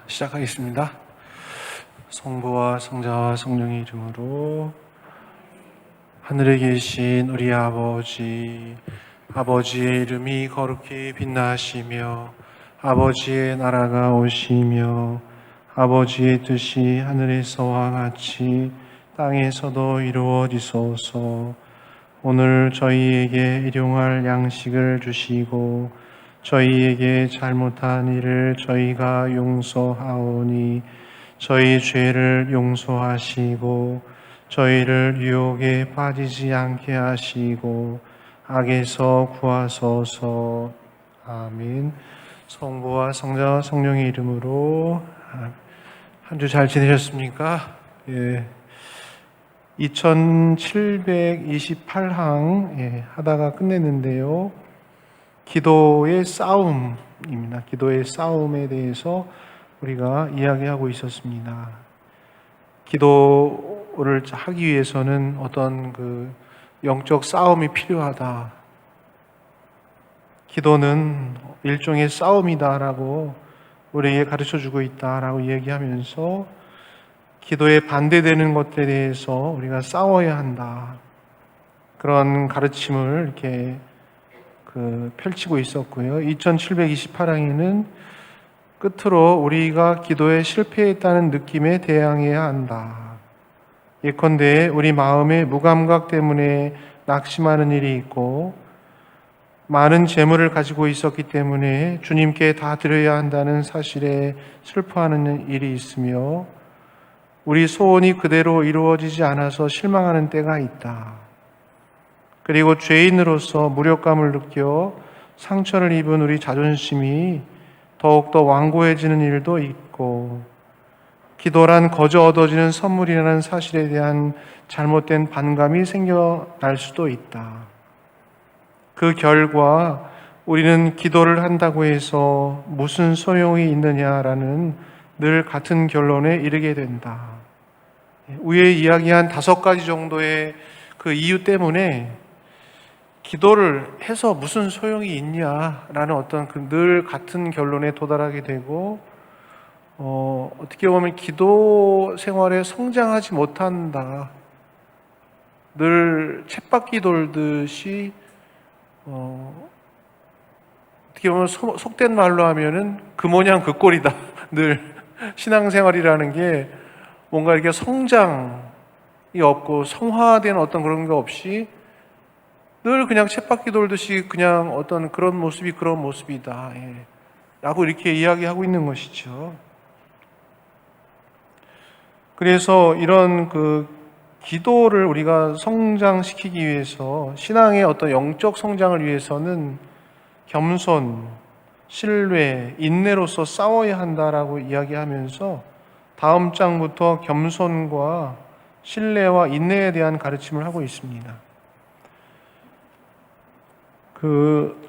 시작하겠습니다. 성부와 성자와 성령의 이름으로. 하늘에 계신 우리 아버지의 이름이 거룩히 빛나시며 아버지의 나라가 오시며 아버지의 뜻이 하늘에서와 같이 땅에서도 이루어지소서. 오늘 저희에게 일용할 양식을 주시고 저희에게 잘못한 일을 저희가 용서하오니 저희 죄를 용서하시고 저희를 유혹에 빠지지 않게 하시고 악에서 구하소서. 아멘. 성부와 성자와 성령의 이름으로. 한 주 잘 지내셨습니까? 2728항 하다가 끝냈는데요. 기도의 싸움입니다. 기도의 싸움에 대해서 우리가 이야기하고 있었습니다. 기도를 하기 위해서는 어떤 영적 싸움이 필요하다. 기도는 일종의 싸움이다라고 우리에게 가르쳐주고 있다라고 얘기하면서 기도에 반대되는 것들에 대해서 우리가 싸워야 한다. 그런 가르침을 이렇게 펼치고 있었고요. 2728항에는 끝으로 우리가 기도에 실패했다는 느낌에 대항해야 한다. 예컨대 우리 마음의 무감각 때문에 낙심하는 일이 있고 많은 재물을 가지고 있었기 때문에 주님께 다 드려야 한다는 사실에 슬퍼하는 일이 있으며 우리 소원이 그대로 이루어지지 않아서 실망하는 때가 있다. 그리고 죄인으로서 무력감을 느껴 상처를 입은 우리 자존심이 더욱더 완고해지는 일도 있고 기도란 거저 얻어지는 선물이라는 사실에 대한 잘못된 반감이 생겨날 수도 있다. 그 결과 우리는 기도를 한다고 해서 무슨 소용이 있느냐라는 늘 같은 결론에 이르게 된다. 위에 이야기한 5가지 정도의 그 이유 때문에 기도를 해서 무슨 소용이 있냐라는 어떤 늘 같은 결론에 도달하게 되고 어떻게 보면 기도 생활에 성장하지 못한다. 늘 쳇바퀴 돌듯이 어떻게 보면 속된 말로 하면은 그 모양 그 꼴이다. 늘 신앙생활이라는 게 뭔가 이렇게 성장이 없고 성화된 어떤 그런 게 없이 늘 그냥 쳇바퀴 돌듯이 그냥 어떤 그런 모습이다. 라고 이렇게 이야기하고 있는 것이죠. 그래서 이런 기도를 우리가 성장시키기 위해서 신앙의 어떤 영적 성장을 위해서는 겸손, 신뢰, 인내로서 싸워야 한다라고 이야기하면서 다음 장부터 겸손과 신뢰와 인내에 대한 가르침을 하고 있습니다.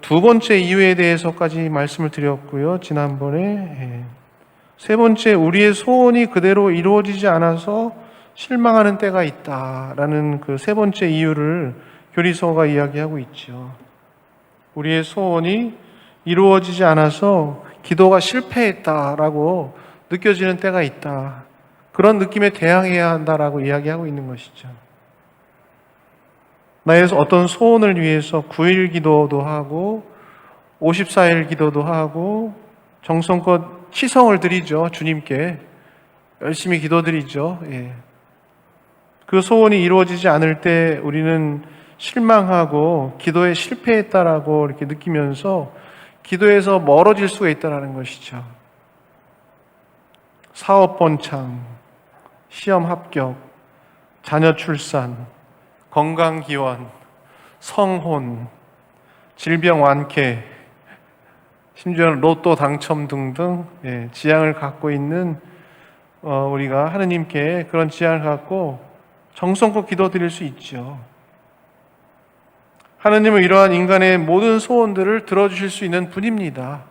두 번째 이유에 대해서까지 말씀을 드렸고요. 지난번에 세 번째, 우리의 소원이 그대로 이루어지지 않아서 실망하는 때가 있다라는 세 번째 이유를 교리서가 이야기하고 있죠. 우리의 소원이 이루어지지 않아서 기도가 실패했다라고 느껴지는 때가 있다. 그런 느낌에 대항해야 한다라고 이야기하고 있는 것이죠. 나의 어떤 소원을 위해서 9일 기도도 하고 54일 기도도 하고 정성껏 치성을 드리죠. 주님께 열심히 기도드리죠. 그 소원이 이루어지지 않을 때 우리는 실망하고 기도에 실패했다라고 이렇게 느끼면서 기도에서 멀어질 수가 있다는 것이죠. 사업 번창, 시험 합격, 자녀 출산, 건강 기원, 성혼, 질병 완쾌, 심지어는 로또 당첨 등등 지향을 갖고 있는 우리가 하느님께 그런 지향을 갖고 정성껏 기도드릴 수 있죠. 하느님은 이러한 인간의 모든 소원들을 들어주실 수 있는 분입니다.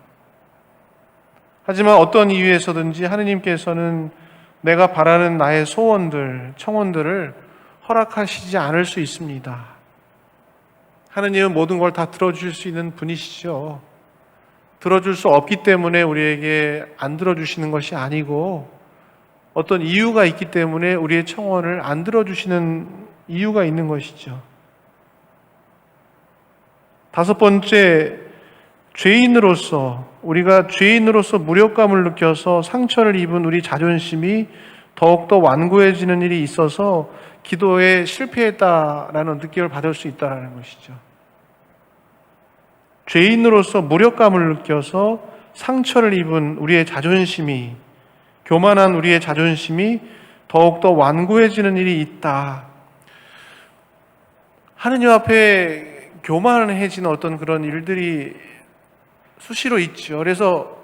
하지만 어떤 이유에서든지 하느님께서는 내가 바라는 나의 소원들, 청원들을 허락하시지 않을 수 있습니다. 하느님은 모든 걸 다 들어주실 수 있는 분이시죠. 들어줄 수 없기 때문에 우리에게 안 들어주시는 것이 아니고 어떤 이유가 있기 때문에 우리의 청원을 안 들어주시는 이유가 있는 것이죠. 다섯 번째, 우리가 죄인으로서 무력감을 느껴서 상처를 입은 우리 자존심이 더욱더 완고해지는 일이 있어서 기도에 실패했다라는 느낌을 받을 수 있다는 것이죠. 죄인으로서 무력감을 느껴서 상처를 입은 우리의 자존심이, 교만한 우리의 자존심이 더욱더 완고해지는 일이 있다. 하느님 앞에 교만해지는 어떤 그런 일들이 수시로 있죠. 그래서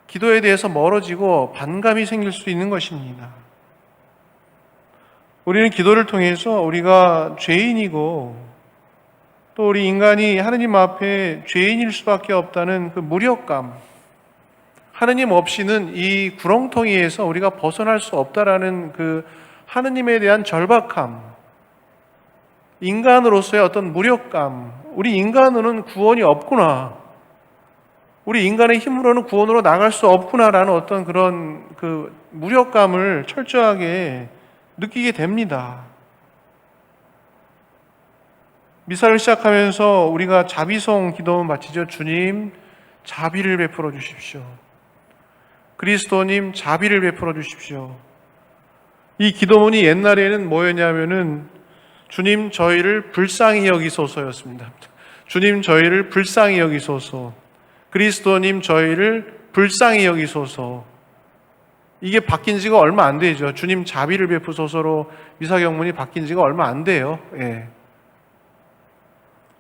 기도에 대해서 멀어지고 반감이 생길 수 있는 것입니다. 우리는 기도를 통해서 우리가 죄인이고 또 우리 인간이 하느님 앞에 죄인일 수밖에 없다는 그 무력감, 하느님 없이는 이 구렁텅이에서 우리가 벗어날 수 없다라는 그 하느님에 대한 절박함, 인간으로서의 어떤 무력감, 우리 인간으로는 구원이 없구나, 우리 인간의 힘으로는 구원으로 나갈 수 없구나라는 어떤 그런 그 무력감을 철저하게 느끼게 됩니다. 미사를 시작하면서 우리가 자비송 기도문 마치죠. 주님, 자비를 베풀어 주십시오. 그리스도님, 자비를 베풀어 주십시오. 이 기도문이 옛날에는 뭐였냐면은 주님, 저희를 불쌍히 여기소서였습니다. 주님, 저희를 불쌍히 여기소서. 그리스도님, 저희를 불쌍히 여기소서. 이게 바뀐 지가 얼마 안 되죠. 주님, 자비를 베푸소서로 미사경문이 바뀐 지가 얼마 안 돼요. 예.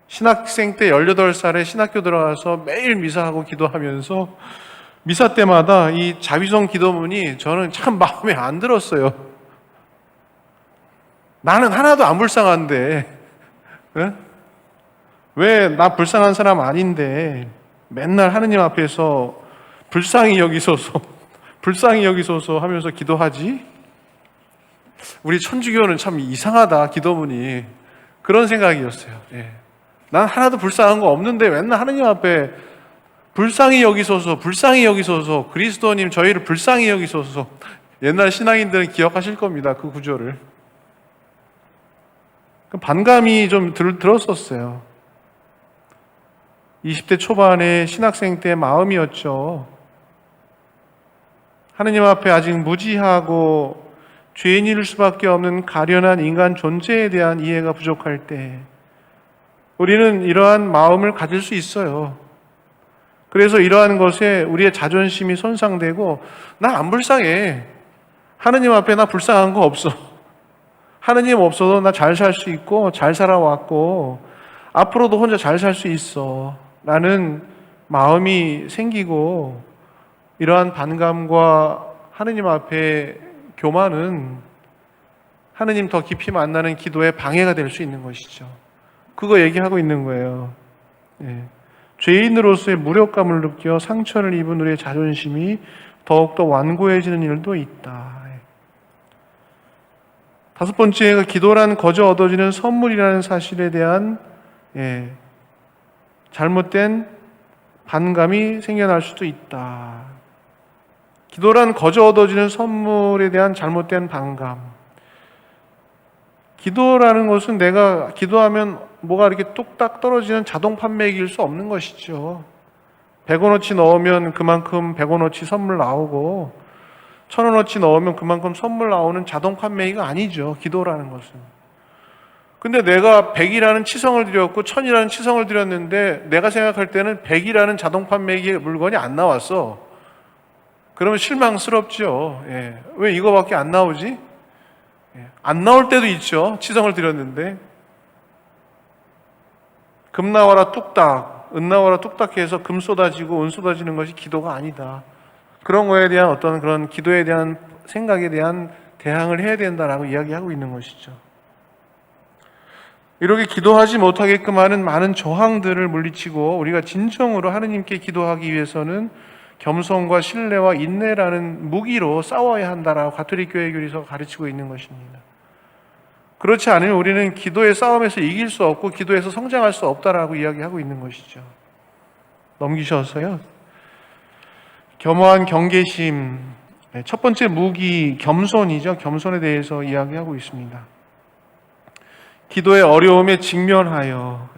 신학생 때 18살에 신학교 들어가서 매일 미사하고 기도하면서 미사 때마다 이 자비송 기도문이 저는 참 마음에 안 들었어요. 나는 하나도 안 불쌍한데, 왜 나 불쌍한 사람 아닌데 맨날 하느님 앞에서 불쌍히 여기소서, 불쌍히 여기소서 하면서 기도하지? 우리 천주교는 참 이상하다, 기도문이. 그런 생각이었어요. 예. 난 하나도 불쌍한 거 없는데 맨날 하느님 앞에 불쌍히 여기소서, 불쌍히 여기소서, 그리스도님 저희를 불쌍히 여기소서. 옛날 신앙인들은 기억하실 겁니다, 그 구절을. 반감이 좀 들었었어요. 20대 초반의 신학생 때의 마음이었죠. 하느님 앞에 아직 무지하고 죄인일 수밖에 없는 가련한 인간 존재에 대한 이해가 부족할 때 우리는 이러한 마음을 가질 수 있어요. 그래서 이러한 것에 우리의 자존심이 손상되고 나 안 불쌍해. 하느님 앞에 나 불쌍한 거 없어. 하느님 없어도 나 잘 살 수 있고 잘 살아왔고 앞으로도 혼자 잘 살 수 있어 라는 마음이 생기고 이러한 반감과 하느님 앞에 교만은 하느님 더 깊이 만나는 기도에 방해가 될 수 있는 것이죠. 그거 얘기하고 있는 거예요. 예. 죄인으로서의 무력감을 느껴 상처를 입은 우리의 자존심이 더욱더 완고해지는 일도 있다. 다섯 번째가 기도란 거저 얻어지는 선물이라는 사실에 대한 잘못된 반감이 생겨날 수도 있다. 기도란 거저 얻어지는 선물에 대한 잘못된 반감. 기도라는 것은 내가 기도하면 뭐가 이렇게 뚝딱 떨어지는 자동 판매기일 수 없는 것이죠. 100원어치 넣으면 그만큼 100원어치 선물 나오고 1000원어치 넣으면 그만큼 선물 나오는 자동 판매기가 아니죠. 기도라는 것은. 근데 내가 100이라는 치성을 드렸고 1000이라는 치성을 드렸는데 내가 생각할 때는 100이라는 자동 판매기의 물건이 안 나왔어. 그러면 실망스럽죠. 예. 왜 이거밖에 안 나오지? 예. 안 나올 때도 있죠. 치성을 드렸는데. 금 나와라 뚝딱, 은 나와라 뚝딱 해서 금 쏟아지고 은 쏟아지는 것이 기도가 아니다. 그런 거에 대한 어떤 그런 기도에 대한 생각에 대한 대항을 해야 된다라고 이야기하고 있는 것이죠. 이렇게 기도하지 못하게끔 하는 많은 저항들을 물리치고 우리가 진정으로 하느님께 기도하기 위해서는 겸손과 신뢰와 인내라는 무기로 싸워야 한다라고 가톨릭 교회 교리서가 가르치고 있는 것입니다. 그렇지 않으면 우리는 기도의 싸움에서 이길 수 없고 기도에서 성장할 수 없다라고 이야기하고 있는 것이죠. 넘기셔서요. 겸허한 경계심, 첫 번째 무기 겸손이죠. 겸손에 대해서 이야기하고 있습니다. 기도의 어려움에 직면하여,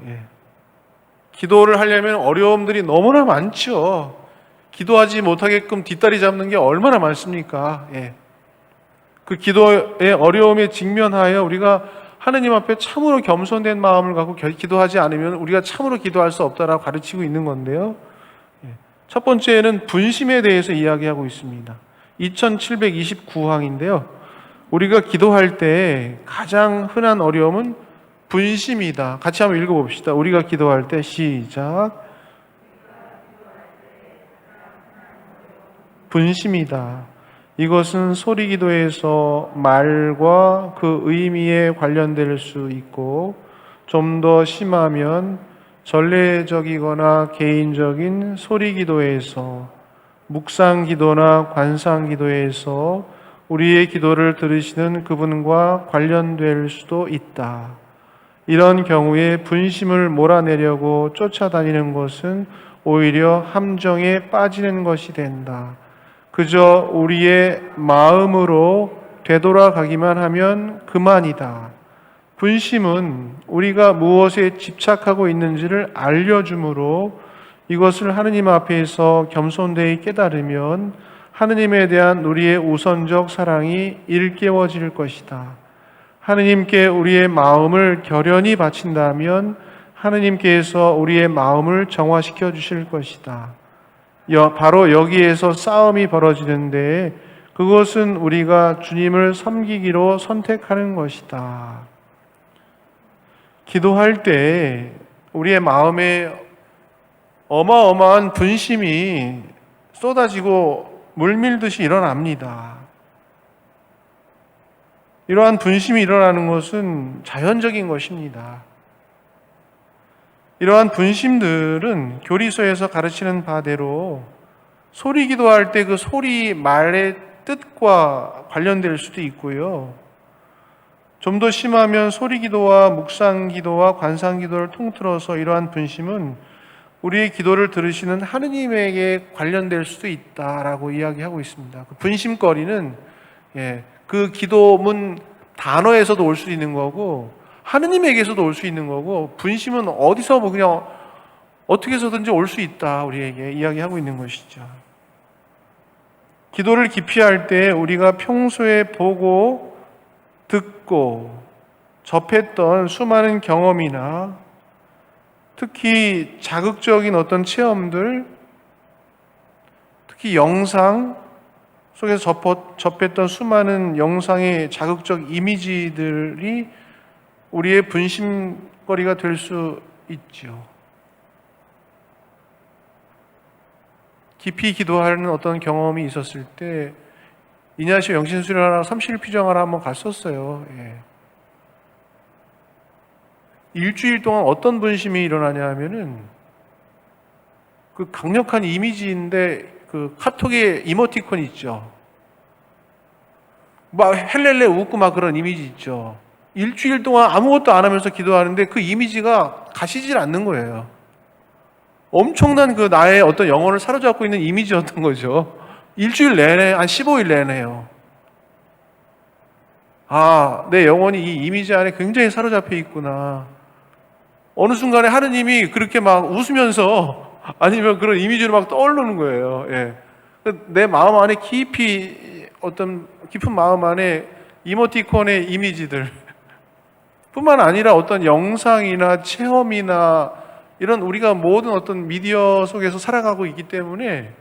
기도를 하려면 어려움들이 너무나 많죠. 기도하지 못하게끔 뒷다리 잡는 게 얼마나 많습니까? 그 기도의 어려움에 직면하여 우리가 하느님 앞에 참으로 겸손된 마음을 갖고 기도하지 않으면 우리가 참으로 기도할 수 없다라고 가르치고 있는 건데요. 첫 번째는 분심에 대해서 이야기하고 있습니다. 2729항인데요. 우리가 기도할 때 가장 흔한 어려움은 분심이다. 같이 한번 읽어봅시다. 우리가 기도할 때 시작. 분심이다. 이것은 소리 기도에서 말과 그 의미에 관련될 수 있고 좀 더 심하면 전례적이거나 개인적인 소리 기도에서 묵상 기도나 관상 기도에서 우리의 기도를 들으시는 그분과 관련될 수도 있다. 이런 경우에 분심을 몰아내려고 쫓아다니는 것은 오히려 함정에 빠지는 것이 된다. 그저 우리의 마음으로 되돌아가기만 하면 그만이다. 분심은 우리가 무엇에 집착하고 있는지를 알려주므로 이것을 하느님 앞에서 겸손되이 깨달으면 하느님에 대한 우리의 우선적 사랑이 일깨워질 것이다. 하느님께 우리의 마음을 결연히 바친다면 하느님께서 우리의 마음을 정화시켜 주실 것이다. 바로 여기에서 싸움이 벌어지는데 그것은 우리가 주님을 섬기기로 선택하는 것이다. 기도할 때 우리의 마음에 어마어마한 분심이 쏟아지고 물밀듯이 일어납니다. 이러한 분심이 일어나는 것은 자연적인 것입니다. 이러한 분심들은 교리서에서 가르치는 바대로 소리 기도할 때 그 소리 말의 뜻과 관련될 수도 있고요. 좀 더 심하면 소리 기도와 묵상 기도와 관상 기도를 통틀어서 이러한 분심은 우리의 기도를 들으시는 하느님에게 관련될 수도 있다라고 이야기하고 있습니다. 그 분심거리는 그 기도문 단어에서도 올 수 있는 거고 하느님에게서도 올 수 있는 거고 분심은 어디서 그냥 어떻게 해서든지 올 수 있다 우리에게 이야기하고 있는 것이죠. 기도를 깊이 할 때 우리가 평소에 보고 듣고 접했던 수많은 경험이나 특히 자극적인 어떤 체험들, 특히 영상 속에서 접했던 수많은 영상의 자극적 이미지들이 우리의 분심거리가 될 수 있죠. 깊이 기도하는 어떤 경험이 있었을 때 이냐시오 영신수련하러 30일 피정하러 한번 갔었어요. 일주일 동안 어떤 분심이 일어나냐 하면은 그 강력한 이미지인데 그 카톡에 이모티콘 있죠. 막 헬렐레 웃고 막 그런 이미지 있죠. 일주일 동안 아무것도 안 하면서 기도하는데 그 이미지가 가시질 않는 거예요. 엄청난 그 나의 어떤 영혼을 사로잡고 있는 이미지였던 거죠. 일주일 내내, 한 15일 내내요. 아, 내 영혼이 이 이미지 안에 굉장히 사로잡혀 있구나. 어느 순간에 하느님이 그렇게 막 웃으면서 아니면 그런 이미지로 막 떠오르는 거예요. 내 마음 안에 깊이 어떤 깊은 마음 안에 이모티콘의 이미지들 뿐만 아니라 어떤 영상이나 체험이나 이런 우리가 모든 어떤 미디어 속에서 살아가고 있기 때문에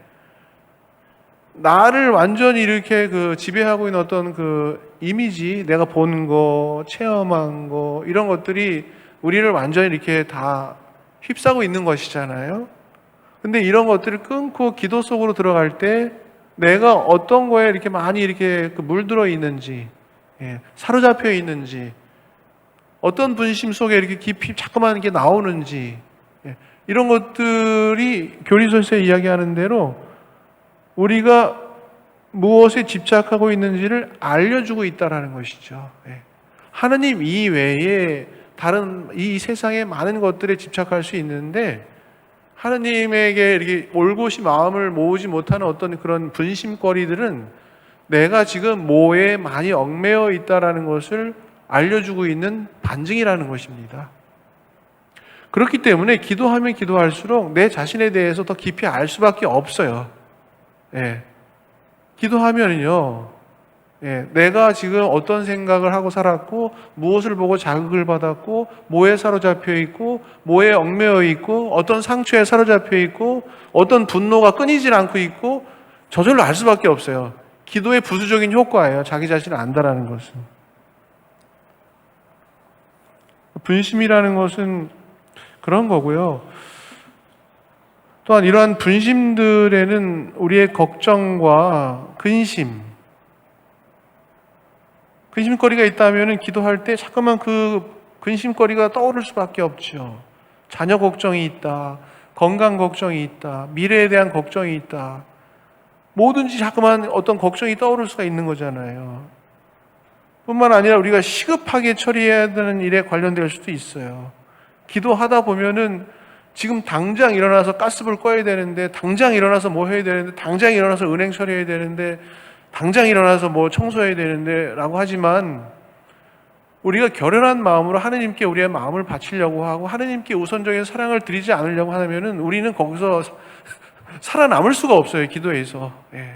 나를 완전히 이렇게 그 지배하고 있는 어떤 그 이미지, 내가 본 거, 체험한 거 이런 것들이 우리를 완전히 이렇게 다 휩싸고 있는 것이잖아요. 근데 이런 것들을 끊고 기도 속으로 들어갈 때 내가 어떤 거에 이렇게 많이 이렇게 물들어 있는지, 사로잡혀 있는지, 어떤 분심 속에 이렇게 깊이 자꾸만 이렇게 나오는지, 이런 것들이 교리서에서 이야기하는 대로 우리가 무엇에 집착하고 있는지를 알려주고 있다는 것이죠. 하느님 이외에 다른 이 세상의 많은 것들에 집착할 수 있는데 하느님에게 이렇게 올곧이 마음을 모으지 못하는 어떤 그런 분심거리들은 내가 지금 뭐에 많이 얽매여 있다라는 것을 알려주고 있는 반증이라는 것입니다. 그렇기 때문에 기도하면 기도할수록 내 자신에 대해서 더 깊이 알 수밖에 없어요. 예. 기도하면요, 예, 내가 지금 어떤 생각을 하고 살았고, 무엇을 보고 자극을 받았고, 뭐에 사로잡혀 있고, 뭐에 얽매여 있고, 어떤 상처에 사로잡혀 있고, 어떤 분노가 끊이질 않고 있고, 저절로 알 수밖에 없어요. 기도의 부수적인 효과예요. 자기 자신을 안다라는 것은. 분심이라는 것은 그런 거고요. 또한 이러한 분심들에는 우리의 걱정과 근심거리가 있다면 기도할 때 자꾸만 그 근심거리가 떠오를 수밖에 없죠. 자녀 걱정이 있다, 건강 걱정이 있다, 미래에 대한 걱정이 있다. 뭐든지 자꾸만 어떤 걱정이 떠오를 수가 있는 거잖아요. 뿐만 아니라 우리가 시급하게 처리해야 되는 일에 관련될 수도 있어요. 기도하다 보면은 지금 당장 일어나서 가스불 꺼야 되는데, 당장 일어나서 뭐 해야 되는데, 당장 일어나서 은행 처리해야 되는데, 당장 일어나서 뭐 청소해야 되는데 라고 하지만, 우리가 결연한 마음으로 하느님께 우리의 마음을 바치려고 하고 하느님께 우선적인 사랑을 드리지 않으려고 하면은 우리는 거기서 살아남을 수가 없어요. 기도에서. 예.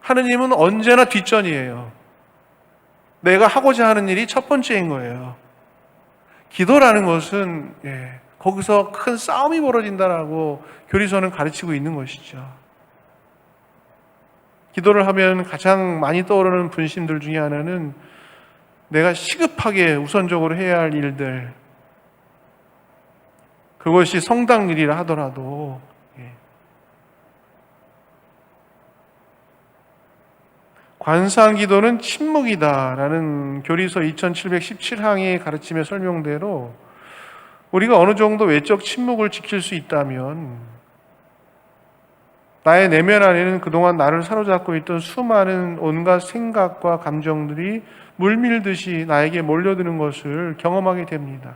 하느님은 언제나 뒷전이에요. 내가 하고자 하는 일이 첫 번째인 거예요. 기도라는 것은 거기서 큰 싸움이 벌어진다라고 교리서는 가르치고 있는 것이죠. 기도를 하면 가장 많이 떠오르는 분심들 중에 하나는 내가 시급하게 우선적으로 해야 할 일들, 그것이 성당 일이라 하더라도 관상 기도는 침묵이다라는 교리서 2717항의 가르침의 설명대로 우리가 어느 정도 외적 침묵을 지킬 수 있다면 나의 내면 안에는 그동안 나를 사로잡고 있던 수많은 온갖 생각과 감정들이 물밀듯이 나에게 몰려드는 것을 경험하게 됩니다.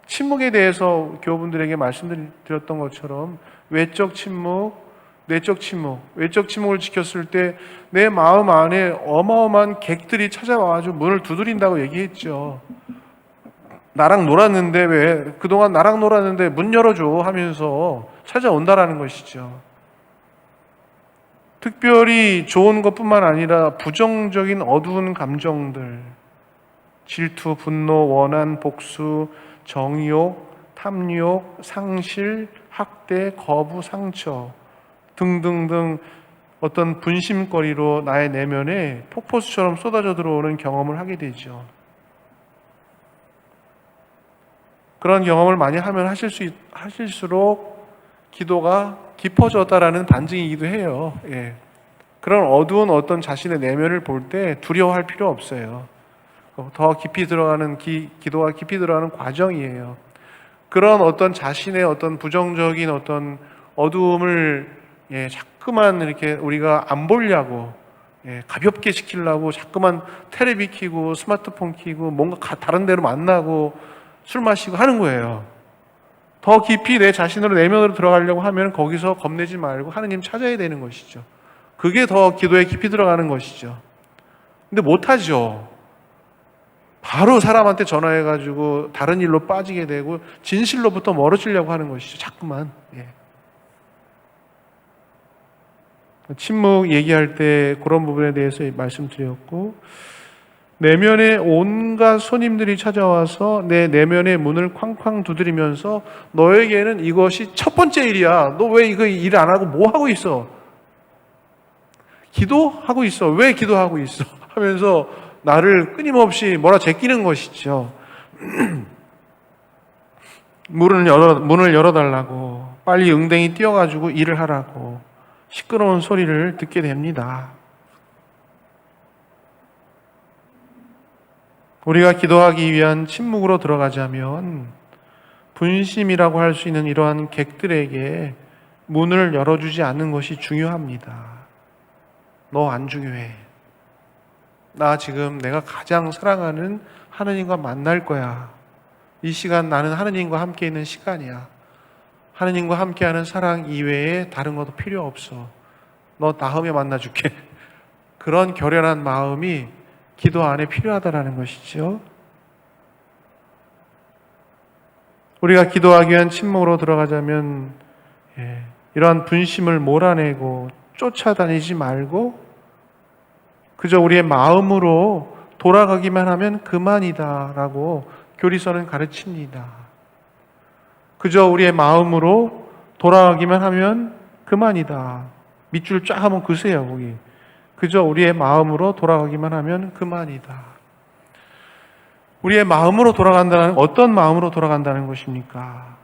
침묵에 대해서 교우분들에게 말씀드렸던 것처럼 외적 침묵, 내적 침묵, 외적 침묵을 지켰을 때 내 마음 안에 어마어마한 객들이 찾아와가지고 문을 두드린다고 얘기했죠. 나랑 놀았는데 왜 그동안 나랑 놀았는데 문 열어줘 하면서 찾아온다라는 것이죠. 특별히 좋은 것뿐만 아니라 부정적인 어두운 감정들, 질투, 분노, 원한, 복수, 정욕, 탐욕, 상실, 학대, 거부, 상처 등등등 어떤 분심거리로 나의 내면에 폭포수처럼 쏟아져 들어오는 경험을 하게 되죠. 그런 경험을 많이 하면 하실수록 기도가 깊어졌다라는 반증이기도 해요. 예. 그런 어두운 어떤 자신의 내면을 볼 때 두려워할 필요 없어요. 더 깊이 들어가는 기도가 깊이 들어가는 과정이에요. 그런 어떤 자신의 어떤 부정적인 어떤 어두움을 자꾸만 이렇게 우리가 안 보려고 가볍게 시키려고 자꾸만 텔레비 켜고 스마트폰 켜고 뭔가 다른 데로 만나고 술 마시고 하는 거예요. 더 깊이 내 자신으로 내면으로 들어가려고 하면 거기서 겁내지 말고 하느님 찾아야 되는 것이죠. 그게 더 기도에 깊이 들어가는 것이죠. 근데 못하죠. 바로 사람한테 전화해가지고 다른 일로 빠지게 되고 진실로부터 멀어지려고 하는 것이죠. 자꾸만. 침묵 얘기할 때 그런 부분에 대해서 말씀드렸고, 내면에 온갖 손님들이 찾아와서 내 내면의 문을 쾅쾅 두드리면서 너에게는 이것이 첫 번째 일이야. 너 왜 이거 일 안 하고 뭐 하고 있어? 기도하고 있어. 왜 기도하고 있어? 하면서 나를 끊임없이 몰아제끼는 것이죠. 문을 열어달라고, 빨리 응댕이 뛰어가지고 일을 하라고 시끄러운 소리를 듣게 됩니다. 우리가 기도하기 위한 침묵으로 들어가자면 분심이라고 할 수 있는 이러한 객들에게 문을 열어주지 않는 것이 중요합니다. 너 안 중요해. 나 지금 내가 가장 사랑하는 하느님과 만날 거야. 이 시간 나는 하느님과 함께 있는 시간이야. 하느님과 함께하는 사랑 이외에 다른 것도 필요 없어. 너 다음에 만나줄게. 그런 결연한 마음이 기도 안에 필요하다라는 것이죠. 우리가 기도하기 위한 침묵으로 들어가자면 이러한 분심을 몰아내고 쫓아다니지 말고 그저 우리의 마음으로 돌아가기만 하면 그만이다라고 교리서는 가르칩니다. 그저 우리의 마음으로 돌아가기만 하면 그만이다. 밑줄 쫙 한번 그으세요, 거기. 그저 우리의 마음으로 돌아가기만 하면 그만이다. 우리의 마음으로 돌아간다는 어떤 마음으로 돌아간다는 것입니까?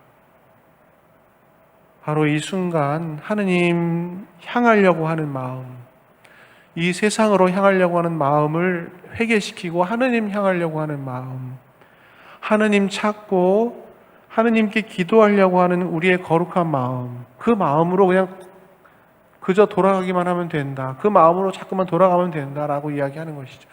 바로 이 순간 하느님 향하려고 하는 마음, 이 세상으로 향하려고 하는 마음을 회개시키고 하느님 향하려고 하는 마음, 하느님 찾고 하느님께 기도하려고 하는 우리의 거룩한 마음, 그 마음으로 그냥 그저 돌아가기만 하면 된다. 그 마음으로 자꾸만 돌아가면 된다라고 이야기하는 것이죠.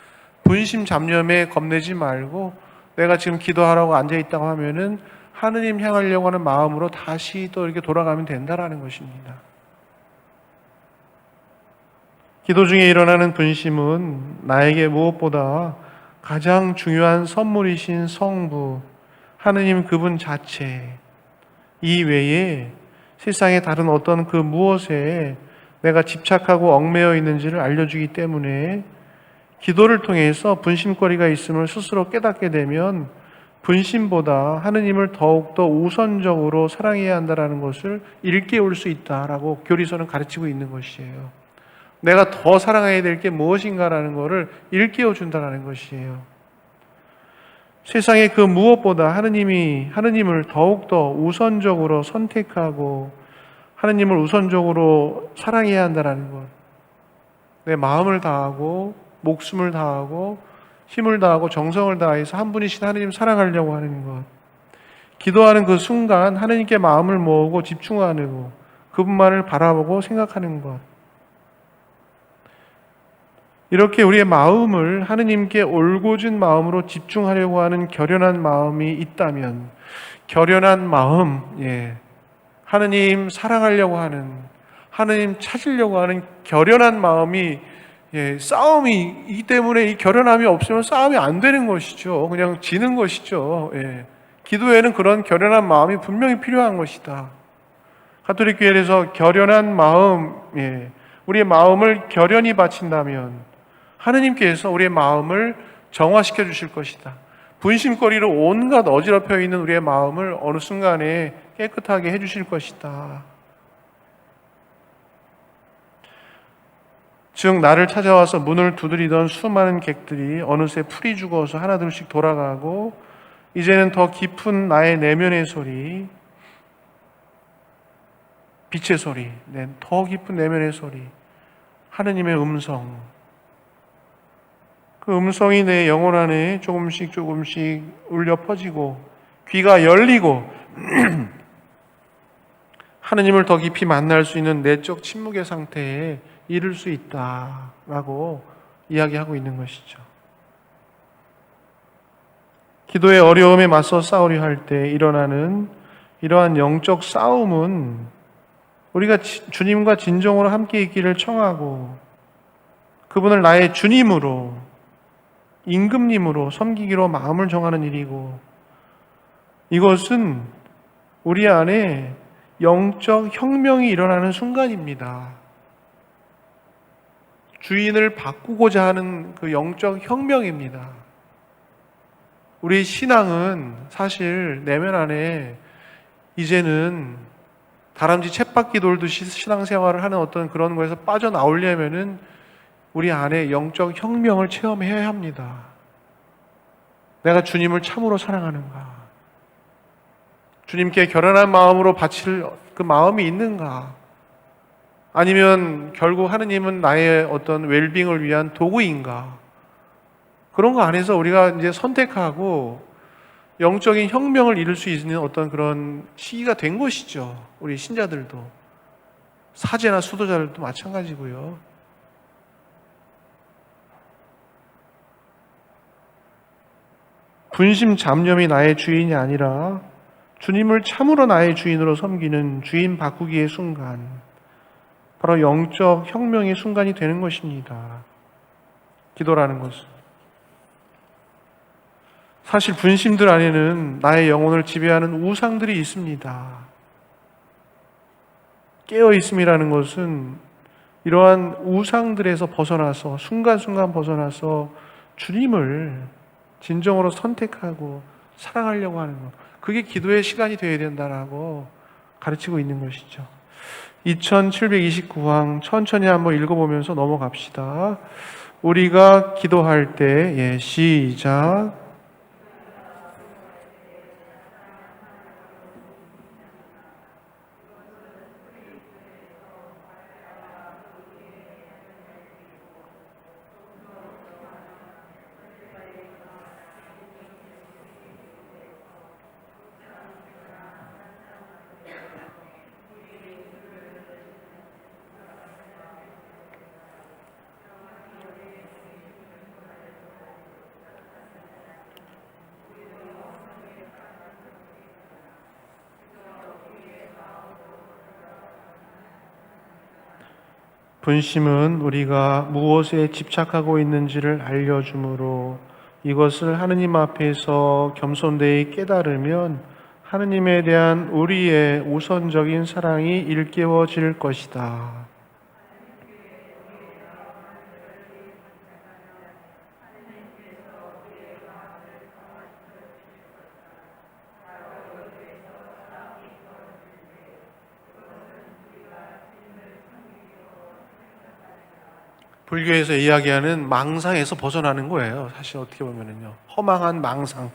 분심 잡념에 겁내지 말고 내가 지금 기도하라고 앉아있다고 하면은 하느님 향하려고 하는 마음으로 다시 또 이렇게 돌아가면 된다라는 것입니다. 기도 중에 일어나는 분심은 나에게 무엇보다 가장 중요한 선물이신 성부, 하느님 그분 자체 이외에 세상의 다른 어떤 그 무엇에 내가 집착하고 얽매여 있는지를 알려주기 때문에 기도를 통해서 분심거리가 있음을 스스로 깨닫게 되면 분심보다 하느님을 더욱더 우선적으로 사랑해야 한다는 것을 일깨울 수 있다라고 교리서는 가르치고 있는 것이에요. 내가 더 사랑해야 될 게 무엇인가라는 것을 일깨워 준다는 것이에요. 세상의 그 무엇보다 하느님을 더욱더 우선적으로 선택하고 하느님을 우선적으로 사랑해야 한다는 것. 내 마음을 다하고 목숨을 다하고 힘을 다하고 정성을 다해서 한 분이신 하느님 사랑하려고 하는 것. 기도하는 그 순간 하느님께 마음을 모으고 집중하고 그분만을 바라보고 생각하는 것. 이렇게 우리의 마음을 하느님께 올곧은 마음으로 집중하려고 하는 결연한 마음이 있다면 결연한 마음, 하느님 사랑하려고 하는, 하느님 찾으려고 하는 결연한 마음이 싸움이기 때문에 이 결연함이 없으면 싸움이 안 되는 것이죠. 그냥 지는 것이죠. 기도에는 그런 결연한 마음이 분명히 필요한 것이다. 가톨릭 교회에서 결연한 마음, 우리의 마음을 결연히 바친다면 하느님께서 우리의 마음을 정화시켜 주실 것이다. 분심거리로 온갖 어지럽혀 있는 우리의 마음을 어느 순간에 깨끗하게 해주실 것이다. 즉 나를 찾아와서 문을 두드리던 수많은 객들이 어느새 풀이 죽어서 하나둘씩 돌아가고 이제는 더 깊은 나의 내면의 소리, 빛의 소리, 더 깊은 내면의 소리, 하느님의 음성, 그 음성이 내 영혼 안에 조금씩 울려 퍼지고 귀가 열리고 하느님을 더 깊이 만날 수 있는 내적 침묵의 상태에 이를 수 있다라고 이야기하고 있는 것이죠. 기도의 어려움에 맞서 싸우려 할 때 일어나는 이러한 영적 싸움은 우리가 주님과 진정으로 함께 있기를 청하고 그분을 나의 주님으로 임금님으로 섬기기로 마음을 정하는 일이고 이것은 우리 안에 영적 혁명이 일어나는 순간입니다. 주인을 바꾸고자 하는 그 영적 혁명입니다. 우리 신앙은 사실 내면 안에 이제는 다람쥐 쳇바퀴 돌듯이 신앙생활을 하는 어떤 그런 거에서 빠져나오려면은 우리 안에 영적 혁명을 체험해야 합니다. 내가 주님을 참으로 사랑하는가? 주님께 결연한 마음으로 바칠 그 마음이 있는가? 아니면 결국 하느님은 나의 어떤 웰빙을 위한 도구인가? 그런 거 안에서 우리가 이제 선택하고 영적인 혁명을 이룰 수 있는 어떤 그런 시기가 된 것이죠. 우리 신자들도. 사제나 수도자들도 마찬가지고요. 분심 잡념이 나의 주인이 아니라 주님을 참으로 나의 주인으로 섬기는 주인 바꾸기의 순간, 바로 영적 혁명의 순간이 되는 것입니다. 기도라는 것은. 사실 분심들 안에는 나의 영혼을 지배하는 우상들이 있습니다. 깨어있음이라는 것은 이러한 우상들에서 벗어나서, 순간순간 벗어나서 주님을 진정으로 선택하고 사랑하려고 하는 것. 그게 기도의 시간이 되어야 된다라고 가르치고 있는 것이죠. 2729항 천천히 한번 읽어보면서 넘어갑시다. 우리가 기도할 때, 시작. 분심은 우리가 무엇에 집착하고 있는지를 알려주므로 이것을 하느님 앞에서 겸손되이 깨달으면 하느님에 대한 우리의 우선적인 사랑이 일깨워질 것이다. 불교에서 이야기하는 망상에서 벗어나는 거예요. 사실 어떻게 보면은요. 허망한 망상.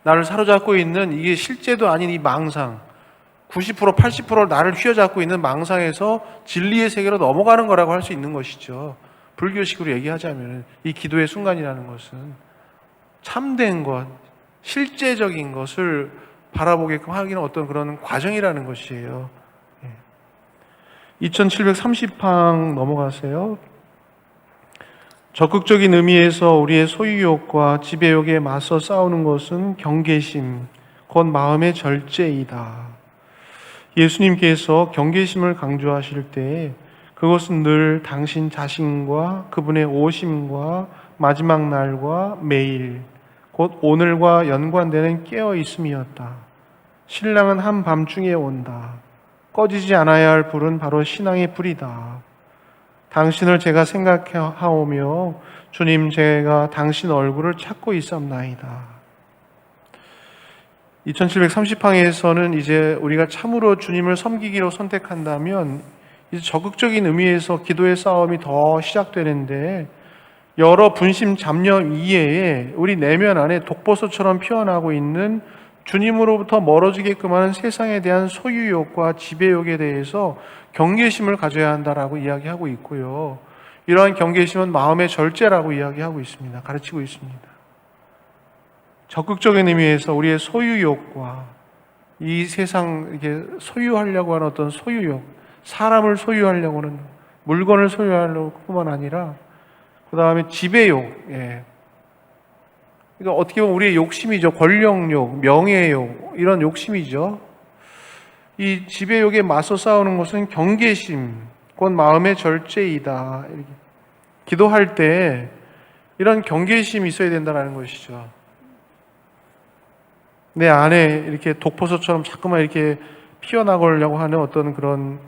나를 사로잡고 있는 이게 실제도 아닌 이 망상. 90%, 80% 나를 휘어잡고 있는 망상에서 진리의 세계로 넘어가는 거라고 할 수 있는 것이죠. 불교식으로 얘기하자면 이 기도의 순간이라는 것은 참된 것, 실제적인 것을 바라보게끔 하기는 어떤 그런 과정이라는 것이에요. 2730항 넘어가세요. 적극적인 의미에서 우리의 소유욕과 지배욕에 맞서 싸우는 것은 경계심, 곧 마음의 절제이다. 예수님께서 경계심을 강조하실 때 그것은 늘 당신 자신과 그분의 오심과 마지막 날과 매일, 곧 오늘과 연관되는 깨어있음이었다. 신랑은 한밤중에 온다. 꺼지지 않아야 할 불은 바로 신앙의 불이다. 당신을 제가 생각하오며 주님 제가 당신 얼굴을 찾고 있사옵나이다. 2730항에서는 이제 우리가 참으로 주님을 섬기기로 선택한다면 이제 적극적인 의미에서 기도의 싸움이 더 시작되는데 여러 분심 잡념 이외에 우리 내면 안에 독버섯처럼 피어나고 있는 주님으로부터 멀어지게끔 하는 세상에 대한 소유욕과 지배욕에 대해서 경계심을 가져야 한다라고 이야기하고 있고요. 이러한 경계심은 마음의 절제라고 이야기하고 있습니다. 가르치고 있습니다. 적극적인 의미에서 우리의 소유욕과 이 세상 이렇게 소유하려고 하는 어떤 소유욕, 사람을 소유하려고 하는 물건을 소유하려고 뿐만 아니라 그 다음에 지배욕, 그러니까 어떻게 보면 우리의 욕심이죠. 권력욕, 명예욕 이런 욕심이죠. 이 지배욕에 맞서 싸우는 것은 경계심, 곧 마음의 절제이다. 이렇게. 기도할 때 이런 경계심이 있어야 된다는 것이죠. 내 안에 이렇게 독버섯처럼 자꾸만 이렇게 피어나가려고 하는 어떤 그런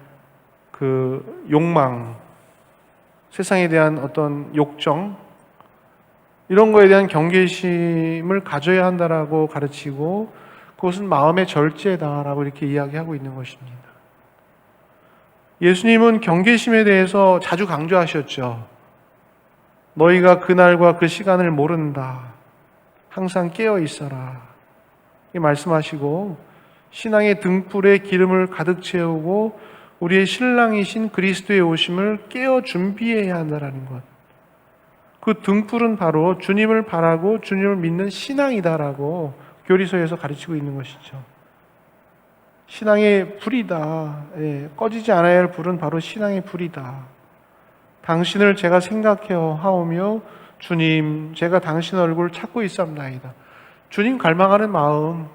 그 욕망, 세상에 대한 어떤 욕정, 이런 거에 대한 경계심을 가져야 한다라고 가르치고 그것은 마음의 절제다라고 이렇게 이야기하고 있는 것입니다. 예수님은 경계심에 대해서 자주 강조하셨죠. 너희가 그날과 그 시간을 모른다. 항상 깨어 있어라. 이 말씀하시고 신앙의 등불에 기름을 가득 채우고 우리의 신랑이신 그리스도의 오심을 깨어 준비해야 한다는 것. 그 등불은 바로 주님을 바라고 주님을 믿는 신앙이다라고 교리서에서 가르치고 있는 것이죠. 신앙의 불이다. 꺼지지 않아야 할 불은 바로 신앙의 불이다. 당신을 제가 생각하오며 주님 제가 당신 얼굴을 찾고 있사옵나이다. 주님 갈망하는 마음,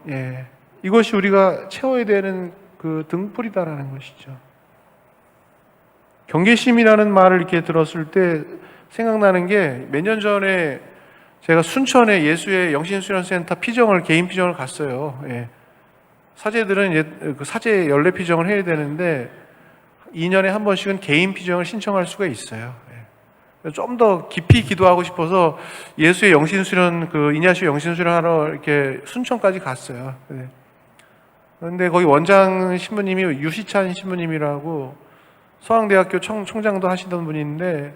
이것이 우리가 채워야 되는 그 등불이다라는 것이죠. 경계심이라는 말을 이렇게 들었을 때 생각나는 게 몇 년 전에 제가 순천에 예수의 영신수련센터 피정을 개인 피정을 갔어요. 예. 사제들은 그 사제 연례 피정을 해야 되는데 2년에 한 번씩은 개인 피정을 신청할 수가 있어요. 예. 좀 더 깊이 기도하고 싶어서 예수의 영신수련 그 이냐시오 영신수련 하러 이렇게 순천까지 갔어요. 그런데 거기 원장 신부님이 유시찬 신부님이라고 서강대학교 총장도 하시던 분인데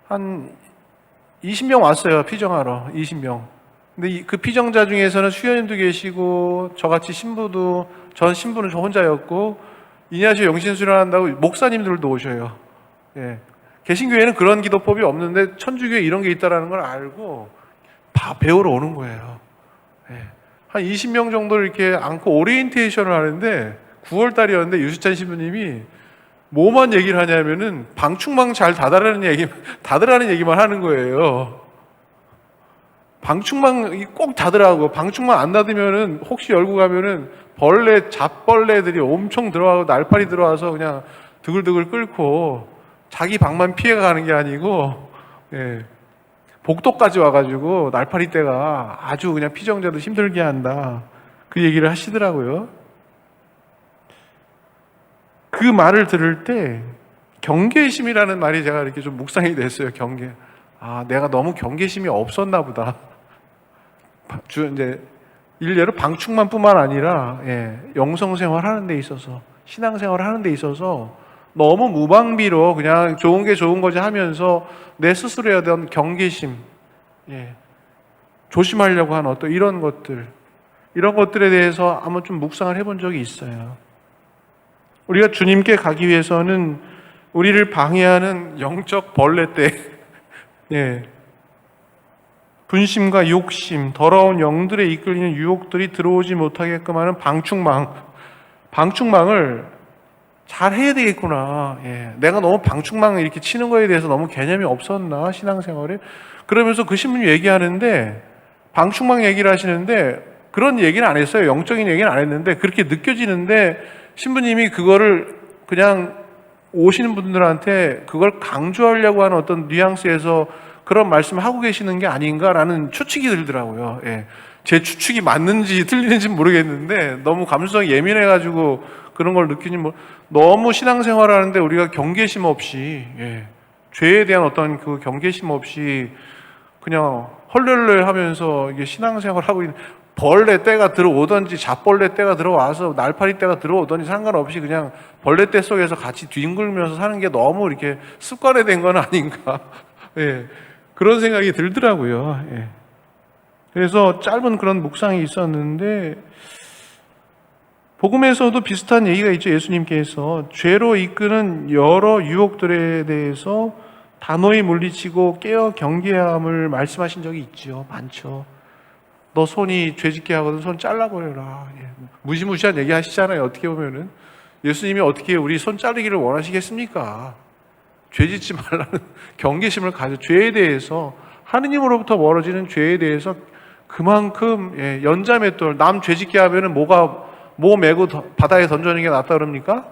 한 20명 왔어요. 피정하러 20명. 근데 그 피정자 중에서는 수녀님도 계시고 저같이 신부도 전 신부는 저 혼자였고 이냐시오 영신수련 한다고 목사님들도 오셔요. 예. 개신교회는 그런 기도법이 없는데 천주교에 이런 게 있다라는 걸 알고 다 배우러 오는 거예요. 예. 한 20명 정도를 이렇게 안고 오리엔테이션을 하는데 9월 달이었는데 유시찬 신부님이 뭐만 얘기를 하냐면은 방충망 잘 닫으라는 얘기만 하는 거예요. 방충망 꼭 닫으라고. 방충망 안 닫으면은 혹시 열고 가면은 잡벌레들이 엄청 들어와서 날파리 들어와서 그냥 드글드글 끓고 자기 방만 피해 가는 게 아니고, 예. 복도까지 와가지고 날파리 떼가 아주 그냥 피정자도 힘들게 한다. 그 얘기를 하시더라고요. 그 말을 들을 때 경계심이라는 말이 제가 이렇게 좀 묵상이 됐어요. 경계. 아, 내가 너무 경계심이 없었나 보다. 이제 일례로 방충만뿐만 아니라 영성생활 하는 데 있어서 신앙생활 하는 데 있어서 너무 무방비로 그냥 좋은 게 좋은 거지 하면서 내 스스로에 대한 경계심, 조심하려고 하는 어떤 이런 것들에 대해서 한번 좀 묵상을 해본 적이 있어요. 우리가 주님께 가기 위해서는 우리를 방해하는 영적 벌레떼, 분심과 욕심, 더러운 영들에 이끌리는 유혹들이 들어오지 못하게끔 하는 방충망을 잘 해야 되겠구나. 내가 너무 방충망을 이렇게 치는 거에 대해서 너무 개념이 없었나, 신앙생활에. 그러면서 그 신부님 얘기하는데, 방충망 얘기를 하시는데, 그런 얘기는 안 했어요. 영적인 얘기는 안 했는데, 그렇게 느껴지는데, 신부님이 그거를 그냥 오시는 분들한테 그걸 강조하려고 하는 어떤 뉘앙스에서 그런 말씀을 하고 계시는 게 아닌가라는 추측이 들더라고요. 제 추측이 맞는지 틀리는지는 모르겠는데 너무 감수성이 예민해가지고 그런 걸 너무 신앙생활 하는데 우리가 경계심 없이, 죄에 대한 어떤 그 경계심 없이 그냥 헐렐레 하면서 이게 신앙생활 하고 있는 벌레 떼가 들어오든지 잡벌레 떼가 들어와서 날파리 떼가 들어오든지 상관없이 그냥 벌레 떼 속에서 같이 뒹굴면서 사는 게 너무 이렇게 습관화된 건 아닌가. 그런 생각이 들더라고요. 그래서 짧은 그런 묵상이 있었는데 복음에서도 비슷한 얘기가 있죠. 예수님께서 죄로 이끄는 여러 유혹들에 대해서 단호히 물리치고 깨어 경계함을 말씀하신 적이 있죠. 많죠. 너 손이 죄짓게 하거든 손 잘라버려라. 무시무시한 얘기 하시잖아요. 어떻게 보면은 예수님이 어떻게 우리 손 자르기를 원하시겠습니까? 죄짓지 말라는 경계심을 가져 죄에 대해서 하느님으로부터 멀어지는 죄에 대해서 그만큼 연자맷돌 남 죄짓게 하면은 뭐 메고 바다에 던져주는 게 낫다 그럽니까?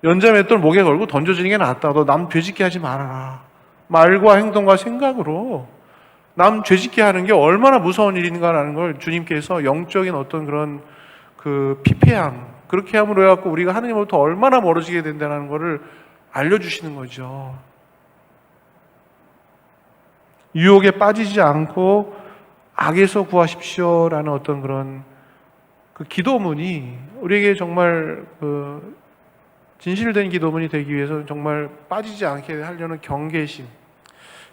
연자맷돌 목에 걸고 던져주는 게 낫다. 너 남 죄짓게 하지 말아라. 말과 행동과 생각으로 남 죄짓게 하는 게 얼마나 무서운 일인가라는 걸 주님께서 영적인 어떤 그런 그 피폐함 그렇게 함으로 해갖고 우리가 하느님으로부터 얼마나 멀어지게 된다는 것을 알려주시는 거죠. 유혹에 빠지지 않고 악에서 구하십시오라는 어떤 그런 그 기도문이 우리에게 정말 그 진실된 기도문이 되기 위해서 정말 빠지지 않게 하려는 경계심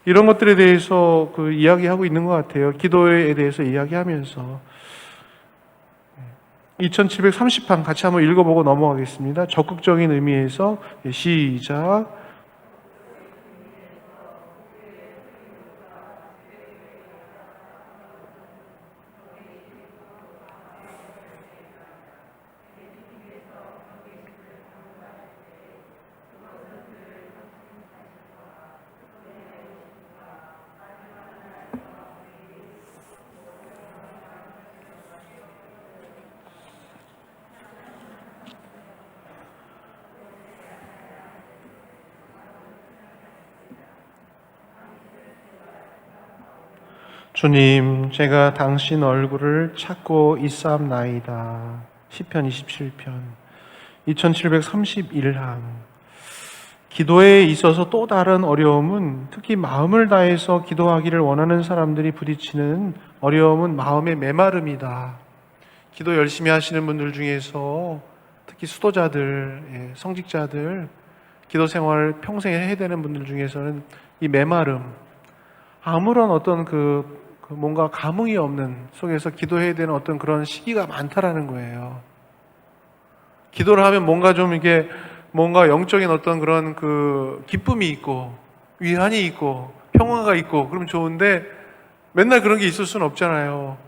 이런 것들에 대해서 그 이야기하고 있는 것 같아요. 기도에 대해서 이야기하면서 2730판 같이 한번 읽어보고 넘어가겠습니다. 적극적인 의미에서 시작. 주님, 제가 당신 얼굴을 찾고 있사옵나이다. 시편 27편 2731항. 기도에 있어서 또 다른 어려움은, 특히 마음을 다해서 기도하기를 원하는 사람들이 부딪히는 어려움은 마음의 메마름이다. 기도 열심히 하시는 분들 중에서 특히 수도자들, 성직자들, 기도 생활 평생 해야 되는 분들 중에서는 이 메마름, 아무런 어떤 뭔가 감흥이 없는 속에서 기도해야 되는 어떤 그런 시기가 많다라는 거예요. 기도를 하면 뭔가 좀 이게 뭔가 영적인 어떤 그런 기쁨이 있고 위안이 있고 평화가 있고 그러면 좋은데 맨날 그런 게 있을 수는 없잖아요.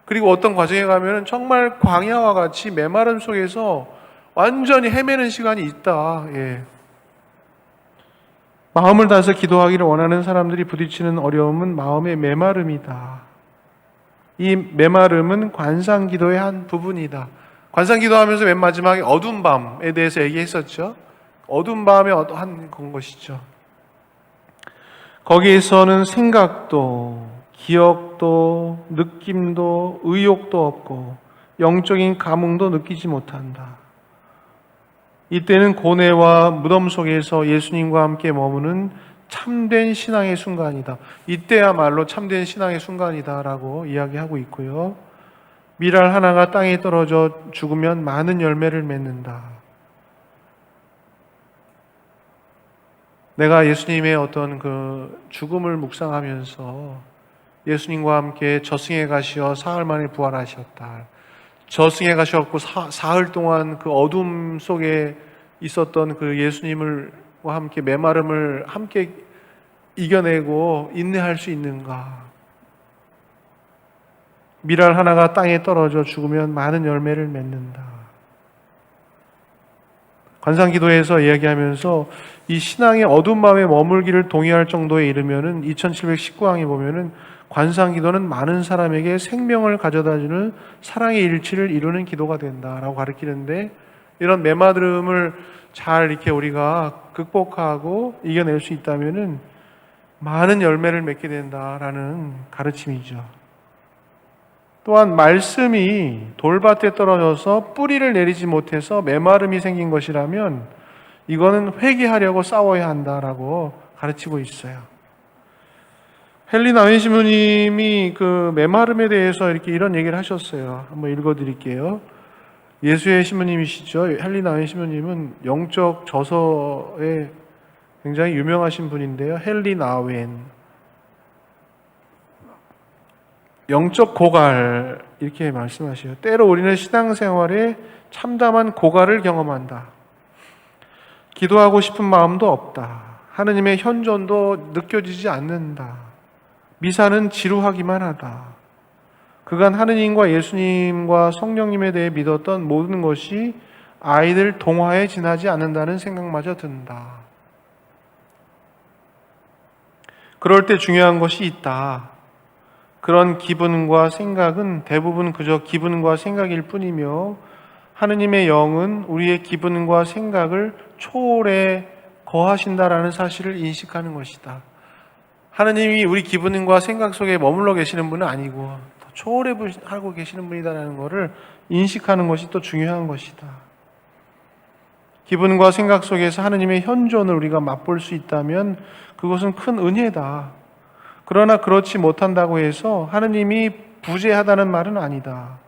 그리고 어떤 과정에 가면은 정말 광야와 같이 메마름 속에서 완전히 헤매는 시간이 있다. 예. 마음을 다해서 기도하기를 원하는 사람들이 부딪히는 어려움은 마음의 메마름이다. 이 메마름은 관상기도의 한 부분이다. 관상기도하면서 맨 마지막에 어두운 밤에 대해서 얘기했었죠. 어두운 밤에 한 것이죠. 거기에서는 생각도, 기억도, 느낌도, 의욕도 없고 영적인 감흥도 느끼지 못한다. 이때는 고뇌와 무덤 속에서 예수님과 함께 머무는 참된 신앙의 순간이다. 이때야말로 참된 신앙의 순간이다라고 이야기하고 있고요. 밀알 하나가 땅에 떨어져 죽으면 많은 열매를 맺는다. 내가 예수님의 어떤 죽음을 묵상하면서 예수님과 함께 저승에 가시어 사흘 만에 부활하셨다. 저승에 가셨고 사흘 동안 그 어둠 속에 있었던 그 예수님과 함께 메마름을 함께 이겨내고 인내할 수 있는가? 밀알 하나가 땅에 떨어져 죽으면 많은 열매를 맺는다. 관상기도에서 이야기하면서 이 신앙의 어두운 마음에 머물기를 동의할 정도에 이르면은 2719항에 보면은 관상기도는 많은 사람에게 생명을 가져다주는 사랑의 일치를 이루는 기도가 된다라고 가르치는데, 이런 메마름을 잘 이렇게 우리가 극복하고 이겨낼 수 있다면은 많은 열매를 맺게 된다라는 가르침이죠. 또한 말씀이 돌밭에 떨어져서 뿌리를 내리지 못해서 메마름이 생긴 것이라면 이거는 회개하려고 싸워야 한다라고 가르치고 있어요. 헨리 나윈 신부님이 그 메마름에 대해서 이런 얘기를 하셨어요. 한번 읽어드릴게요. 예수의 신부님이시죠. 헨리 나윈 신부님은 영적 저서에 굉장히 유명하신 분인데요. 헨리 나윈. 영적 고갈, 이렇게 말씀하셔요. 때로 우리는 신앙생활에 참담한 고갈을 경험한다. 기도하고 싶은 마음도 없다. 하느님의 현존도 느껴지지 않는다. 미사는 지루하기만 하다. 그간 하느님과 예수님과 성령님에 대해 믿었던 모든 것이 아이들 동화에 지나지 않는다는 생각마저 든다. 그럴 때 중요한 것이 있다. 그런 기분과 생각은 대부분 그저 기분과 생각일 뿐이며 하느님의 영은 우리의 기분과 생각을 초월해 거하신다라는 사실을 인식하는 것이다. 하느님이 우리 기분과 생각 속에 머물러 계시는 분은 아니고 더 초월해 하고 계시는 분이다라는 것을 인식하는 것이 또 중요한 것이다. 기분과 생각 속에서 하느님의 현존을 우리가 맛볼 수 있다면 그것은 큰 은혜다. 그러나 그렇지 못한다고 해서 하느님이 부재하다는 말은 아니다.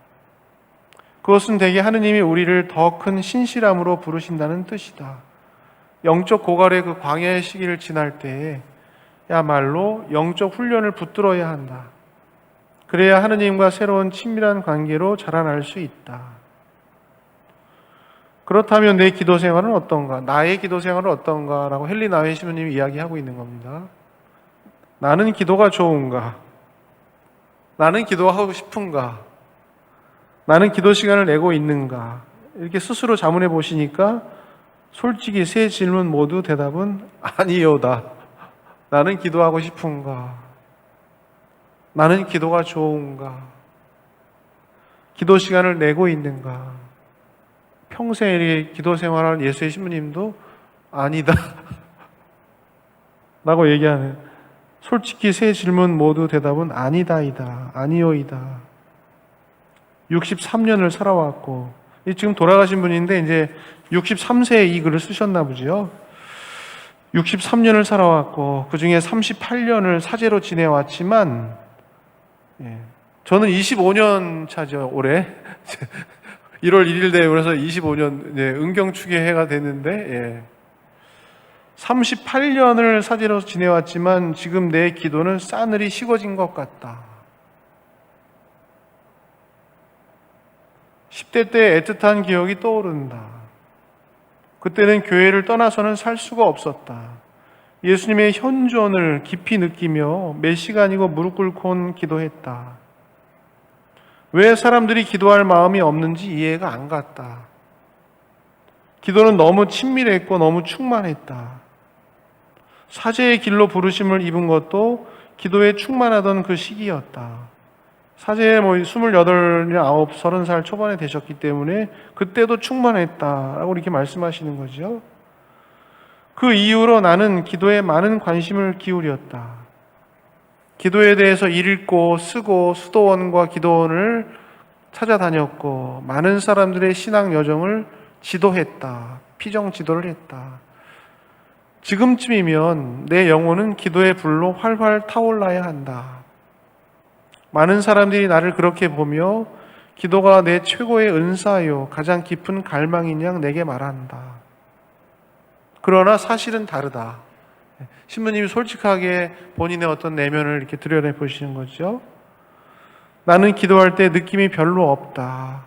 그것은 대개 하느님이 우리를 더 큰 신실함으로 부르신다는 뜻이다. 영적 고갈의 그 광야의 시기를 지날 때야말로 영적 훈련을 붙들어야 한다. 그래야 하느님과 새로운 친밀한 관계로 자라날 수 있다. 그렇다면 내 기도 생활은 어떤가? 나의 기도 생활은 어떤가? 라고 헨리 나윈 신부님이 이야기하고 있는 겁니다. 나는 기도가 좋은가? 나는 기도하고 싶은가? 나는 기도 시간을 내고 있는가? 이렇게 스스로 자문해 보시니까 솔직히 세 질문 모두 대답은 아니요다. 나는 기도하고 싶은가? 나는 기도가 좋은가? 기도 시간을 내고 있는가? 평생 기도 생활한 예수의 신부님도 아니다 라고 얘기하는, 솔직히 세 질문 모두 대답은 아니다이다, 아니오이다. 63년을 살아왔고, 지금 돌아가신 분인데 이제 63세에 이 글을 쓰셨나 보죠. 63년을 살아왔고 그 중에 38년을 사제로 지내왔지만, 저는 25년 차죠, 올해. 1월 1일 되고 그래서 25년 은경추계 해가 됐는데, 38년을 사제로 지내왔지만 지금 내 기도는 싸늘히 식어진 것 같다. 10대 때 애틋한 기억이 떠오른다. 그때는 교회를 떠나서는 살 수가 없었다. 예수님의 현존을 깊이 느끼며 몇 시간이고 무릎 꿇고 기도했다. 왜 사람들이 기도할 마음이 없는지 이해가 안 갔다. 기도는 너무 친밀했고 너무 충만했다. 사제의 길로 부르심을 입은 것도 기도에 충만하던 그 시기였다. 사제에 28, 9, 30살 초반에 되셨기 때문에 그때도 충만했다라고 이렇게 말씀하시는 거죠. 그 이후로 나는 기도에 많은 관심을 기울였다. 기도에 대해서 읽고 쓰고 수도원과 기도원을 찾아다녔고 많은 사람들의 신앙 여정을 지도했다. 피정 지도를 했다. 지금쯤이면 내 영혼은 기도의 불로 활활 타올라야 한다. 많은 사람들이 나를 그렇게 보며 기도가 내 최고의 은사요, 가장 깊은 갈망인 양 내게 말한다. 그러나 사실은 다르다. 신부님이 솔직하게 본인의 어떤 내면을 이렇게 드러내 보시는 거죠. 나는 기도할 때 느낌이 별로 없다.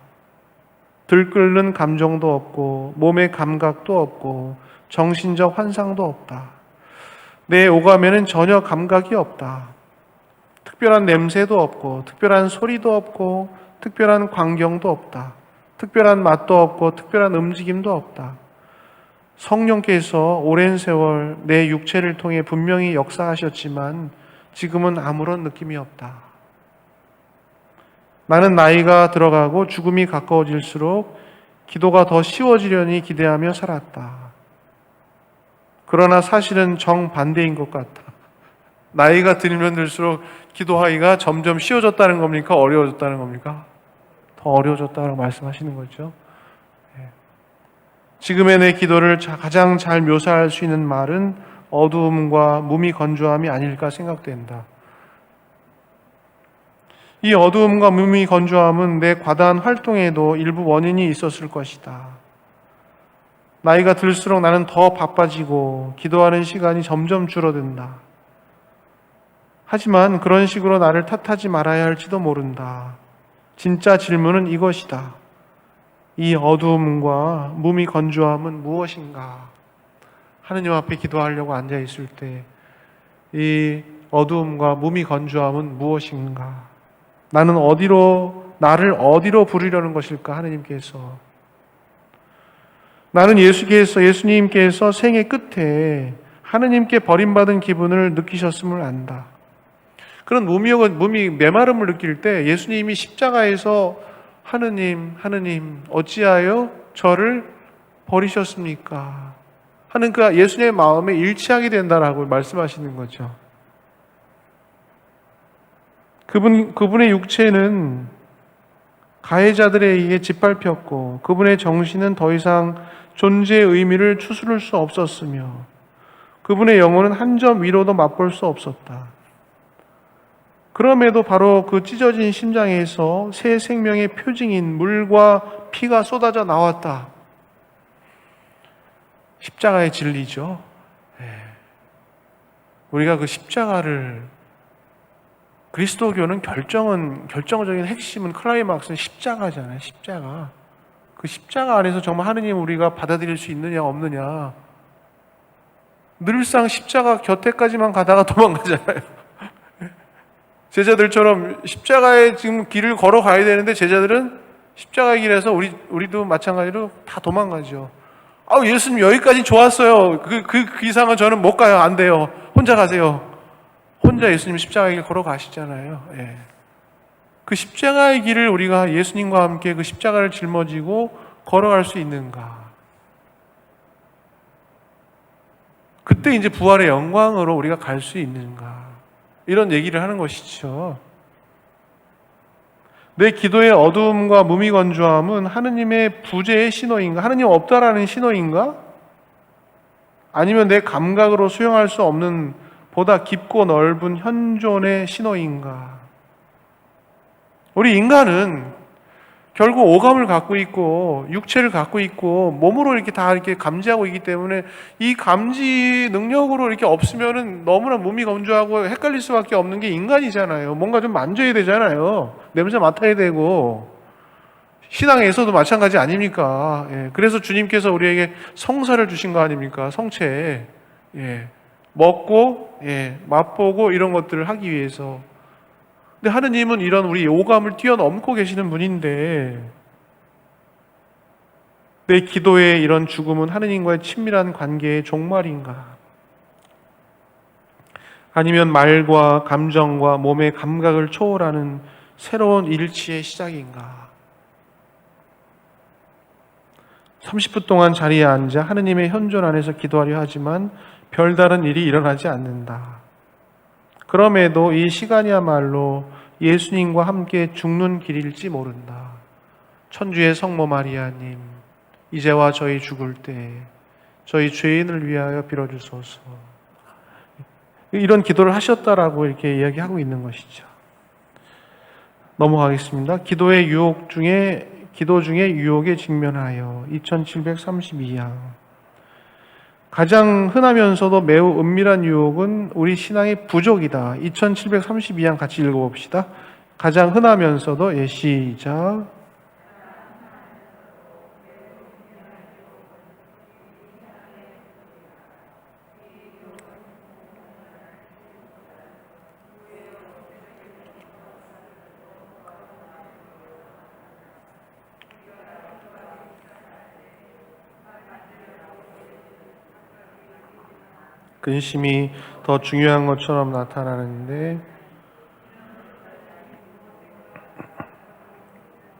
들끓는 감정도 없고 몸의 감각도 없고 정신적 환상도 없다. 내 오감에는 전혀 감각이 없다. 특별한 냄새도 없고 특별한 소리도 없고 특별한 광경도 없다. 특별한 맛도 없고 특별한 움직임도 없다. 성령께서 오랜 세월 내 육체를 통해 분명히 역사하셨지만 지금은 아무런 느낌이 없다. 나는 나이가 들어가고 죽음이 가까워질수록 기도가 더 쉬워지려니 기대하며 살았다. 그러나 사실은 정반대인 것 같다. 나이가 들면 들수록 기도하기가 점점 쉬워졌다는 겁니까? 어려워졌다는 겁니까? 더 어려워졌다고 말씀하시는 거죠. 지금의 내 기도를 가장 잘 묘사할 수 있는 말은 어두움과 무미건조함이 아닐까 생각된다. 이 어두움과 무미건조함은 내 과다한 활동에도 일부 원인이 있었을 것이다. 나이가 들수록 나는 더 바빠지고 기도하는 시간이 점점 줄어든다. 하지만 그런 식으로 나를 탓하지 말아야 할지도 모른다. 진짜 질문은 이것이다. 이 어두움과 무미건조함은 무엇인가? 하느님 앞에 기도하려고 앉아있을 때 이 어두움과 무미건조함은 무엇인가? 나는 나를 어디로 부르려는 것일까? 하느님께서. 나는 예수님께서 생애 끝에 하느님께 버림받은 기분을 느끼셨음을 안다. 그런 메마름을 느낄 때 예수님이 십자가에서 하느님 어찌하여 저를 버리셨습니까? 하는 그 예수님의 마음에 일치하게 된다라고 말씀하시는 거죠. 그분의 육체는 가해자들에 의해 짓밟혔고 그분의 정신은 더 이상 존재의 의미를 추스를 수 없었으며 그분의 영혼은 한 점 위로도 맛볼 수 없었다. 그럼에도 바로 그 찢어진 심장에서 새 생명의 표징인 물과 피가 쏟아져 나왔다. 십자가의 진리죠. 우리가 그 십자가를 그리스도교는 결정적인 핵심은 클라이막스는 십자가잖아요. 십자가. 그 십자가 안에서 정말 하느님 우리가 받아들일 수 있느냐 없느냐. 늘상 십자가 곁에까지만 가다가 도망가잖아요. 제자들처럼 십자가의 지금 길을 걸어가야 되는데 제자들은 십자가의 길에서 우리도 마찬가지로 다 도망가죠. 예수님 여기까지 좋았어요. 그 이상은 저는 못 가요. 안 돼요. 혼자 가세요. 혼자 예수님 십자가의 길 걸어가시잖아요. 그 십자가의 길을 우리가 예수님과 함께 그 십자가를 짊어지고 걸어갈 수 있는가? 그때 이제 부활의 영광으로 우리가 갈 수 있는가? 이런 얘기를 하는 것이죠. 내 기도의 어두움과 무미건조함은 하느님의 부재의 신호인가? 하느님 없다라는 신호인가? 아니면 내 감각으로 수용할 수 없는 보다 깊고 넓은 현존의 신호인가? 우리 인간은 결국 오감을 갖고 있고 육체를 갖고 있고 몸으로 이렇게 다 이렇게 감지하고 있기 때문에 이 감지 능력으로 이렇게 없으면은 너무나 몸이 건조하고 헷갈릴 수밖에 없는 게 인간이잖아요. 뭔가 좀 만져야 되잖아요. 냄새 맡아야 되고. 신앙에서도 마찬가지 아닙니까? 예, 그래서 주님께서 우리에게 성사를 주신 거 아닙니까? 성체. 예, 먹고, 예, 맛보고 이런 것들을 하기 위해서. 근데 하느님은 이런 우리 오감을 뛰어넘고 계시는 분인데 내 기도의 이런 죽음은 하느님과의 친밀한 관계의 종말인가? 아니면 말과 감정과 몸의 감각을 초월하는 새로운 일치의 시작인가? 30분 동안 자리에 앉아 하느님의 현존 안에서 기도하려 하지만 별다른 일이 일어나지 않는다. 그럼에도 이 시간이야말로 예수님과 함께 죽는 길일지 모른다. 천주의 성모 마리아님, 이제와 저희 죽을 때 저희 죄인을 위하여 빌어주소서. 이런 기도를 하셨다라고 이렇게 이야기하고 있는 것이죠. 넘어가겠습니다. 기도 중에 유혹에 직면하여 2732양. 가장 흔하면서도 매우 은밀한 유혹은 우리 신앙의 부족이다. 2732양 같이 읽어봅시다. 가장 흔하면서도 시작. 근심이 더 중요한 것처럼 나타나는데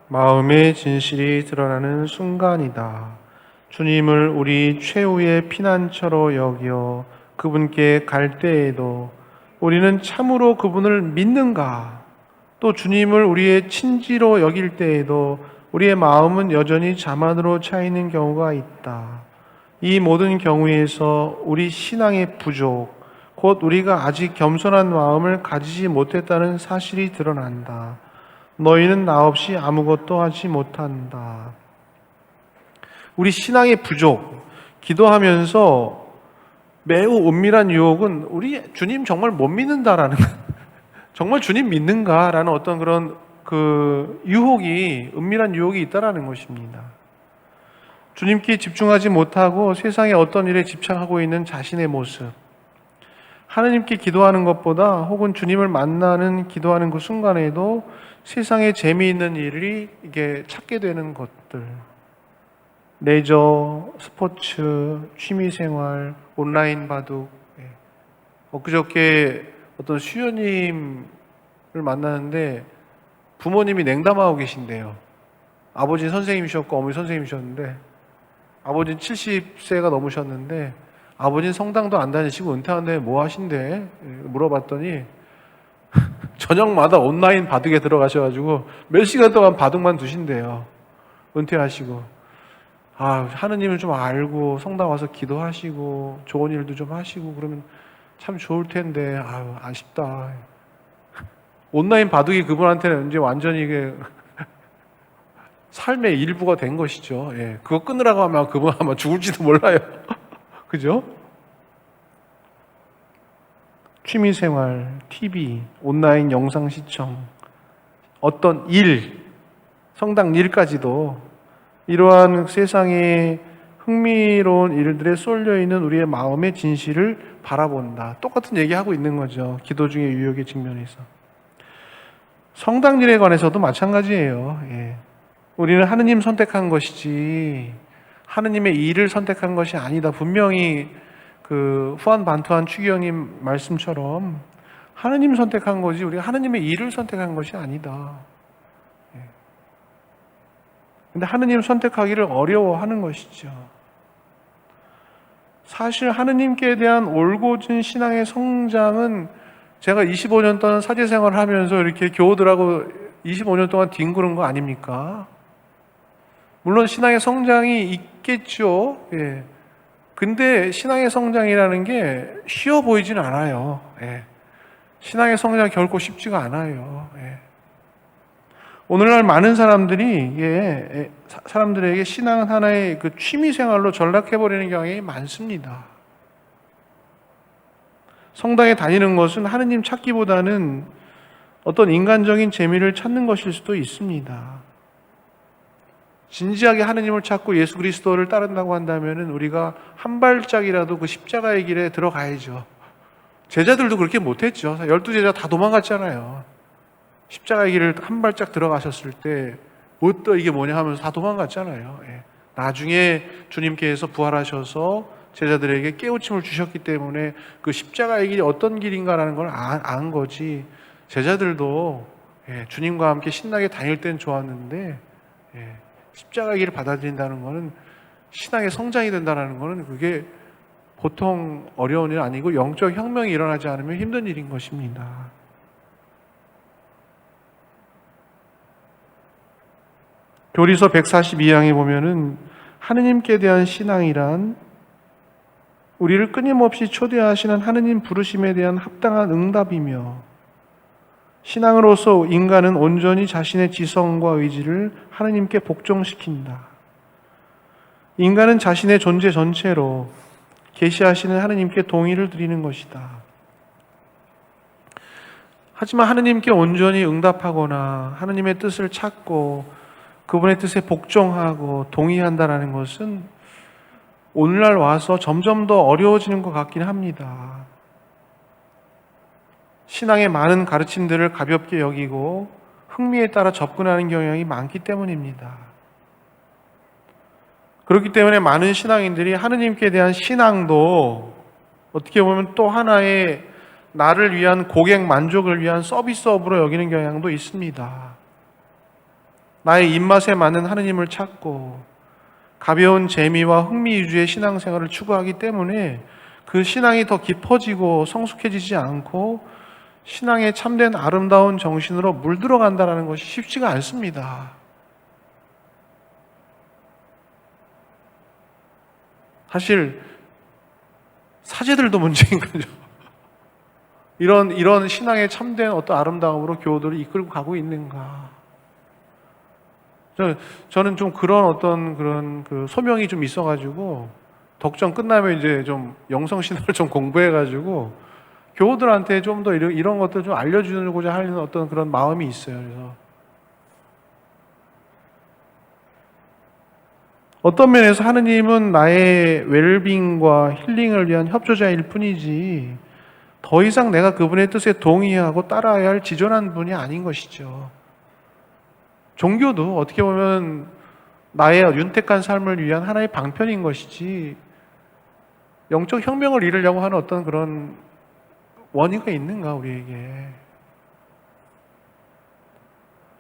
마음의 진실이 드러나는 순간이다. 주님을 우리 최후의 피난처로 여겨 그분께 갈 때에도 우리는 참으로 그분을 믿는가? 또 주님을 우리의 친지로 여길 때에도 우리의 마음은 여전히 자만으로 차 있는 경우가 있다. 이 모든 경우에서 우리 신앙의 부족, 곧 우리가 아직 겸손한 마음을 가지지 못했다는 사실이 드러난다. 너희는 나 없이 아무것도 하지 못한다. 우리 신앙의 부족, 기도하면서 매우 은밀한 유혹은 우리 주님 정말 못 믿는다라는, 정말 주님 믿는가라는 어떤 그런 유혹이, 은밀한 유혹이 있다라는 것입니다. 주님께 집중하지 못하고 세상의 어떤 일에 집착하고 있는 자신의 모습, 하나님께 기도하는 것보다 혹은 주님을 만나는 기도하는 그 순간에도 세상에 재미있는 일이 이게 찾게 되는 것들, 레저, 스포츠, 취미생활, 온라인 바둑. 엊그저께 어떤 수녀님을 만나는데 부모님이 냉담하고 계신데요. 아버지는 선생님이셨고 어머니 선생님이셨는데 아버지는 70세가 넘으셨는데 아버지는 성당도 안 다니시고 은퇴한 다음에 뭐 하신대? 물어봤더니 저녁마다 온라인 바둑에 들어가셔가지고 몇 시간 동안 바둑만 두신대요. 은퇴하시고. 하느님을 좀 알고 성당 와서 기도하시고 좋은 일도 좀 하시고 그러면 참 좋을 텐데 아쉽다. 온라인 바둑이 그분한테는 이제 완전히 이게 삶의 일부가 된 것이죠. 예, 그거 끊으라고 하면 그분 아마 죽을지도 몰라요. 그죠? 취미생활, TV, 온라인 영상 시청, 어떤 일, 성당 일까지도 이러한 세상의 흥미로운 일들에 쏠려 있는 우리의 마음의 진실을 바라본다. 똑같은 얘기하고 있는 거죠. 기도 중에 유혹의 측면에서. 성당 일에 관해서도 마찬가지예요. 예. 우리는 하느님 선택한 것이지 하느님의 일을 선택한 것이 아니다. 분명히 후안 반투한 추기경님 말씀처럼 하느님 선택한 거지 우리가 하느님의 일을 선택한 것이 아니다. 근데 하느님 선택하기를 어려워하는 것이죠. 사실 하느님께 대한 올곧은 신앙의 성장은 제가 25년 동안 사제 생활을 하면서 이렇게 교우들하고 25년 동안 뒹구는 거 아닙니까? 물론 신앙의 성장이 있겠죠. 예. 근데 신앙의 성장이라는 게 쉬워 보이진 않아요. 예. 신앙의 성장이 결코 쉽지가 않아요. 예. 오늘날 많은 사람들이 사람들에게 신앙은 하나의 그 취미 생활로 전락해버리는 경향이 많습니다. 성당에 다니는 것은 하느님 찾기보다는 어떤 인간적인 재미를 찾는 것일 수도 있습니다. 진지하게 하느님을 찾고 예수 그리스도를 따른다고 한다면 우리가 한 발짝이라도 그 십자가의 길에 들어가야죠. 제자들도 그렇게 못했죠. 12제자 다 도망갔잖아요. 십자가의 길을 한 발짝 들어가셨을 때 또 이게 뭐냐 하면서 다 도망갔잖아요. 예. 나중에 주님께서 부활하셔서 제자들에게 깨우침을 주셨기 때문에 그 십자가의 길이 어떤 길인가라는 걸 안 거지. 제자들도 주님과 함께 신나게 다닐 땐 좋았는데 십자가의 길을 받아들인다는 것은 신앙의 성장이 된다는 것은 그게 보통 어려운 일 아니고 영적 혁명이 일어나지 않으면 힘든 일인 것입니다. 교리서 142장에 보면은 하느님께 대한 신앙이란 우리를 끊임없이 초대하시는 하느님 부르심에 대한 합당한 응답이며 신앙으로서 인간은 온전히 자신의 지성과 의지를 하느님께 복종시킨다. 인간은 자신의 존재 전체로 계시하시는 하느님께 동의를 드리는 것이다. 하지만 하느님께 온전히 응답하거나 하느님의 뜻을 찾고 그분의 뜻에 복종하고 동의한다는 것은 오늘날 와서 점점 더 어려워지는 것 같긴 합니다. 신앙의 많은 가르침들을 가볍게 여기고 흥미에 따라 접근하는 경향이 많기 때문입니다. 그렇기 때문에 많은 신앙인들이 하느님께 대한 신앙도 어떻게 보면 또 하나의 나를 위한 고객 만족을 위한 서비스업으로 여기는 경향도 있습니다. 나의 입맛에 맞는 하느님을 찾고 가벼운 재미와 흥미 위주의 신앙생활을 추구하기 때문에 그 신앙이 더 깊어지고 성숙해지지 않고 신앙의 참된 아름다운 정신으로 물들어간다는 것이 쉽지가 않습니다. 사실 사제들도 문제인 거죠. 이런 신앙의 참된 어떤 아름다움으로 교우들을 이끌고 가고 있는가? 저는 좀 그런 그 소명이 좀 있어가지고 덕정 끝나면 이제 좀 영성신학을 좀 공부해가지고 교우들한테 좀 더 이런 것들 좀 알려주고자 하는 어떤 그런 마음이 있어요. 그래서 어떤 면에서 하느님은 나의 웰빙과 힐링을 위한 협조자일 뿐이지 더 이상 내가 그분의 뜻에 동의하고 따라야 할 지존한 분이 아닌 것이죠. 종교도 어떻게 보면 나의 윤택한 삶을 위한 하나의 방편인 것이지 영적 혁명을 이루려고 하는 어떤 그런 원의가 있는가 우리에게.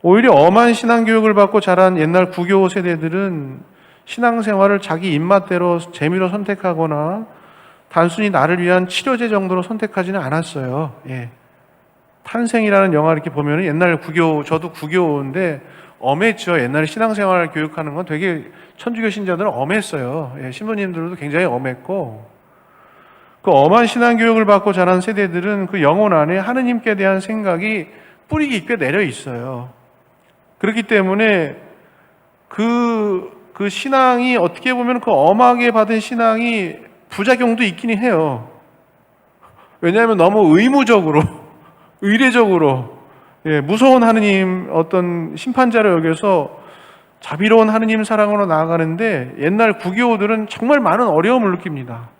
오히려 엄한 신앙교육을 받고 자란 옛날 구교 세대들은 신앙생활을 자기 입맛대로 재미로 선택하거나 단순히 나를 위한 치료제 정도로 선택하지는 않았어요. 탄생이라는 영화 이렇게 보면 옛날 저도 구교인데 엄했죠. 옛날에 신앙생활 교육하는 건 되게 천주교 신자들은 엄했어요. 신부님들도 굉장히 엄했고 그 엄한 신앙교육을 받고 자란 세대들은 그 영혼 안에 하느님께 대한 생각이 뿌리 깊게 내려 있어요. 그렇기 때문에 그 신앙이 어떻게 보면 그 엄하게 받은 신앙이 부작용도 있기는 해요. 왜냐하면 너무 의무적으로 의례적으로 무서운 하느님 어떤 심판자를 여겨서 자비로운 하느님 사랑으로 나아가는데 옛날 구교들은 정말 많은 어려움을 느낍니다.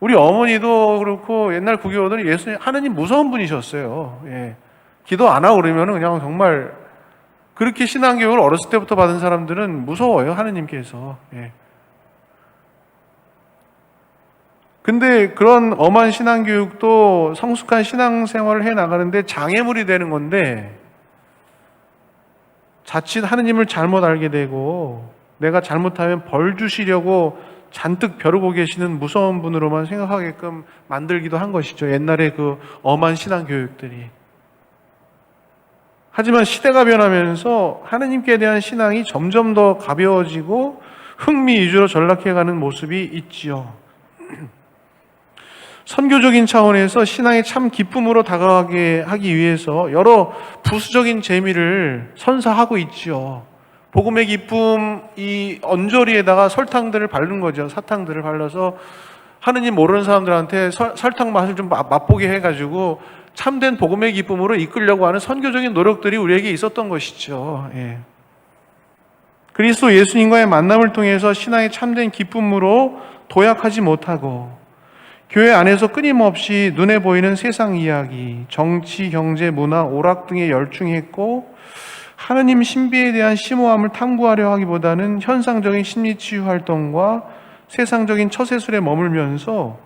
우리 어머니도 그렇고 옛날 구교들은 예수님 하느님 무서운 분이셨어요. 기도 안 하고 그러면 그냥 정말 그렇게 신앙교육을 어렸을 때부터 받은 사람들은 무서워요. 하느님께서. 근데 그런 엄한 신앙교육도 성숙한 신앙생활을 해나가는데 장애물이 되는 건데 자칫 하느님을 잘못 알게 되고 내가 잘못하면 벌 주시려고 잔뜩 벼르고 계시는 무서운 분으로만 생각하게끔 만들기도 한 것이죠. 옛날에 그 엄한 신앙 교육들이. 하지만 시대가 변하면서 하느님께 대한 신앙이 점점 더 가벼워지고 흥미 위주로 전락해가는 모습이 있지요. 선교적인 차원에서 신앙의 참 기쁨으로 다가가게 하기 위해서 여러 부수적인 재미를 선사하고 있지요. 복음의 기쁨, 이 언저리에다가 설탕들을 바른 거죠. 사탕들을 발라서 하느님 모르는 사람들한테 설탕 맛을 좀 맛보게 해가지고 참된 복음의 기쁨으로 이끌려고 하는 선교적인 노력들이 우리에게 있었던 것이죠. 예. 그리스도 예수님과의 만남을 통해서 신앙의 참된 기쁨으로 도약하지 못하고 교회 안에서 끊임없이 눈에 보이는 세상 이야기, 정치, 경제, 문화, 오락 등에 열중했고 하느님 신비에 대한 심오함을 탐구하려 하기보다는 현상적인 심리치유 활동과 세상적인 처세술에 머물면서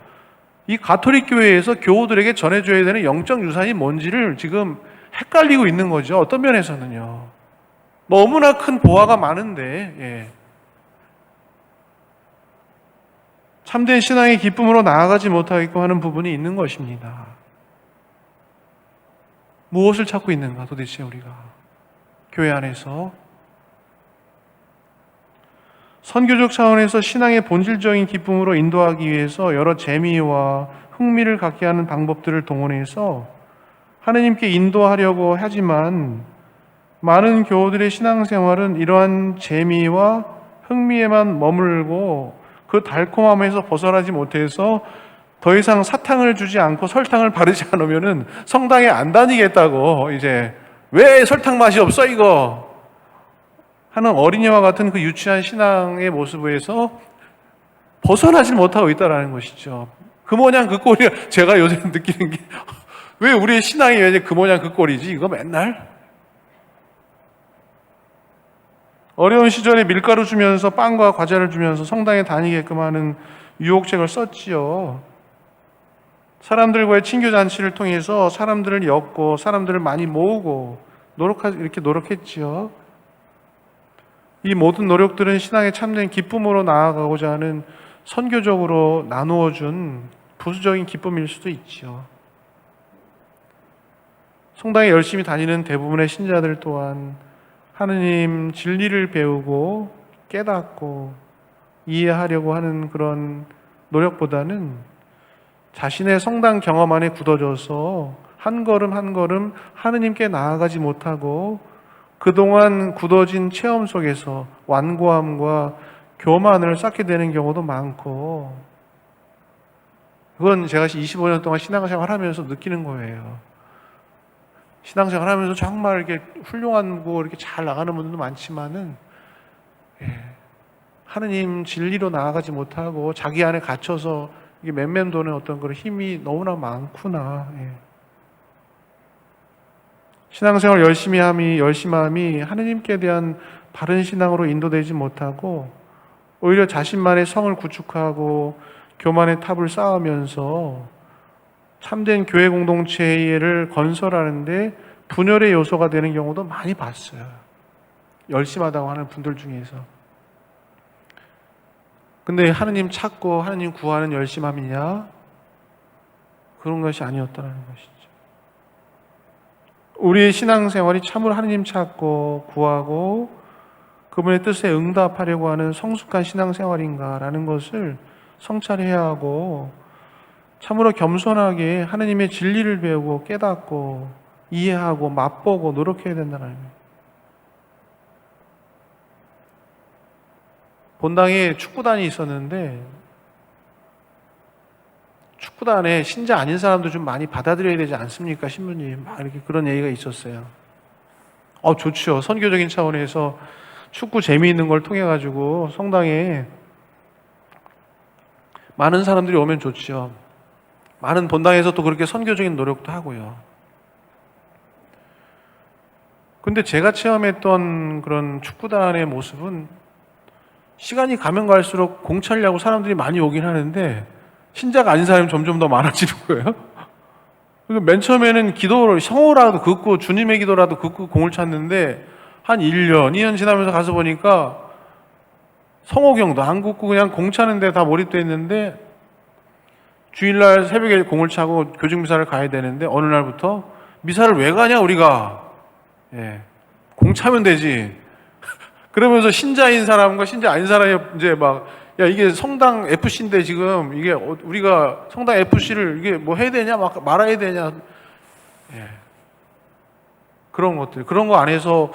이 가톨릭 교회에서 교우들에게 전해줘야 되는 영적 유산이 뭔지를 지금 헷갈리고 있는 거죠. 어떤 면에서는요. 너무나 큰 보화가 많은데 참된 신앙의 기쁨으로 나아가지 못하게끔 하는 부분이 있는 것입니다. 무엇을 찾고 있는가 도대체 우리가 교회 안에서 선교적 차원에서 신앙의 본질적인 기쁨으로 인도하기 위해서 여러 재미와 흥미를 갖게 하는 방법들을 동원해서 하느님께 인도하려고 하지만 많은 교우들의 신앙생활은 이러한 재미와 흥미에만 머물고 그 달콤함에서 벗어나지 못해서 더 이상 사탕을 주지 않고 설탕을 바르지 않으면은 성당에 안 다니겠다고 이제 왜 설탕 맛이 없어 이거 하는 어린이와 같은 그 유치한 신앙의 모습에서 벗어나지 못하고 있다는 것이죠. 그 모양 그 꼴이 제가 요새 느끼는 게 왜 우리의 신앙이 왜 그 모양 그 꼴이지 이거 맨날 어려운 시절에 밀가루 주면서 빵과 과자를 주면서 성당에 다니게끔 하는 유혹책을 썼지요. 사람들과의 친교잔치를 통해서 사람들을 엮고 사람들을 많이 모으고 이렇게 노력했지요. 이 모든 노력들은 신앙의 참된 기쁨으로 나아가고자 하는 선교적으로 나누어준 부수적인 기쁨일 수도 있지요. 성당에 열심히 다니는 대부분의 신자들 또한 하느님 진리를 배우고 깨닫고 이해하려고 하는 그런 노력보다는 자신의 성당 경험 안에 굳어져서 한 걸음 한 걸음 하느님께 나아가지 못하고 그동안 굳어진 체험 속에서 완고함과 교만을 쌓게 되는 경우도 많고 그건 제가 25년 동안 신앙생활 하면서 느끼는 거예요. 신앙생활 하면서 정말 이렇게 훌륭하고 이렇게 잘 나가는 분들도 많지만은 하느님 진리로 나아가지 못하고 자기 안에 갇혀서 이게 맴맴도는 어떤 그런 힘이 너무나 많구나. 신앙생활 열심함이 하느님께 대한 바른 신앙으로 인도되지 못하고 오히려 자신만의 성을 구축하고 교만의 탑을 쌓으면서 참된 교회 공동체를 건설하는데 분열의 요소가 되는 경우도 많이 봤어요. 열심하다고 하는 분들 중에서. 근데 하느님 찾고 하느님 구하는 열심함이냐? 그런 것이 아니었다는 것이죠. 우리의 신앙생활이 참으로 하느님 찾고 구하고 그분의 뜻에 응답하려고 하는 성숙한 신앙생활인가라는 것을 성찰해야 하고 참으로 겸손하게 하느님의 진리를 배우고 깨닫고 이해하고 맛보고 노력해야 된다는 거예요. 본당에 축구단이 있었는데 축구단에 신자 아닌 사람도 좀 많이 받아들여야 되지 않습니까? 신부님 막 이렇게 그런 얘기가 있었어요. 좋죠. 선교적인 차원에서 축구 재미있는 걸 통해 가지고 성당에 많은 사람들이 오면 좋죠. 많은 본당에서 또 그렇게 선교적인 노력도 하고요. 근데 제가 체험했던 그런 축구단의 모습은 시간이 가면 갈수록 공 차려고 사람들이 많이 오긴 하는데 신자가 아닌 사람이 점점 더 많아지는 거예요. 맨 처음에는 기도를 성호라도 긋고 주님의 기도라도 긋고 공을 찼는데 한 1년, 2년 지나면서 가서 보니까 성호경도 안 굽고 그냥 공 차는데 다 몰입돼 있는데 주일날 새벽에 공을 차고 교직미사를 가야 되는데 어느 날부터 미사를 왜 가냐 우리가 공 차면 되지. 그러면서 신자인 사람과 신자 아닌 사람이 이제 막 야 이게 성당 FC인데 지금 이게 우리가 성당 FC를 이게 뭐 해야 되냐 막 말아야 되냐 그런 것들 그런 거 안에서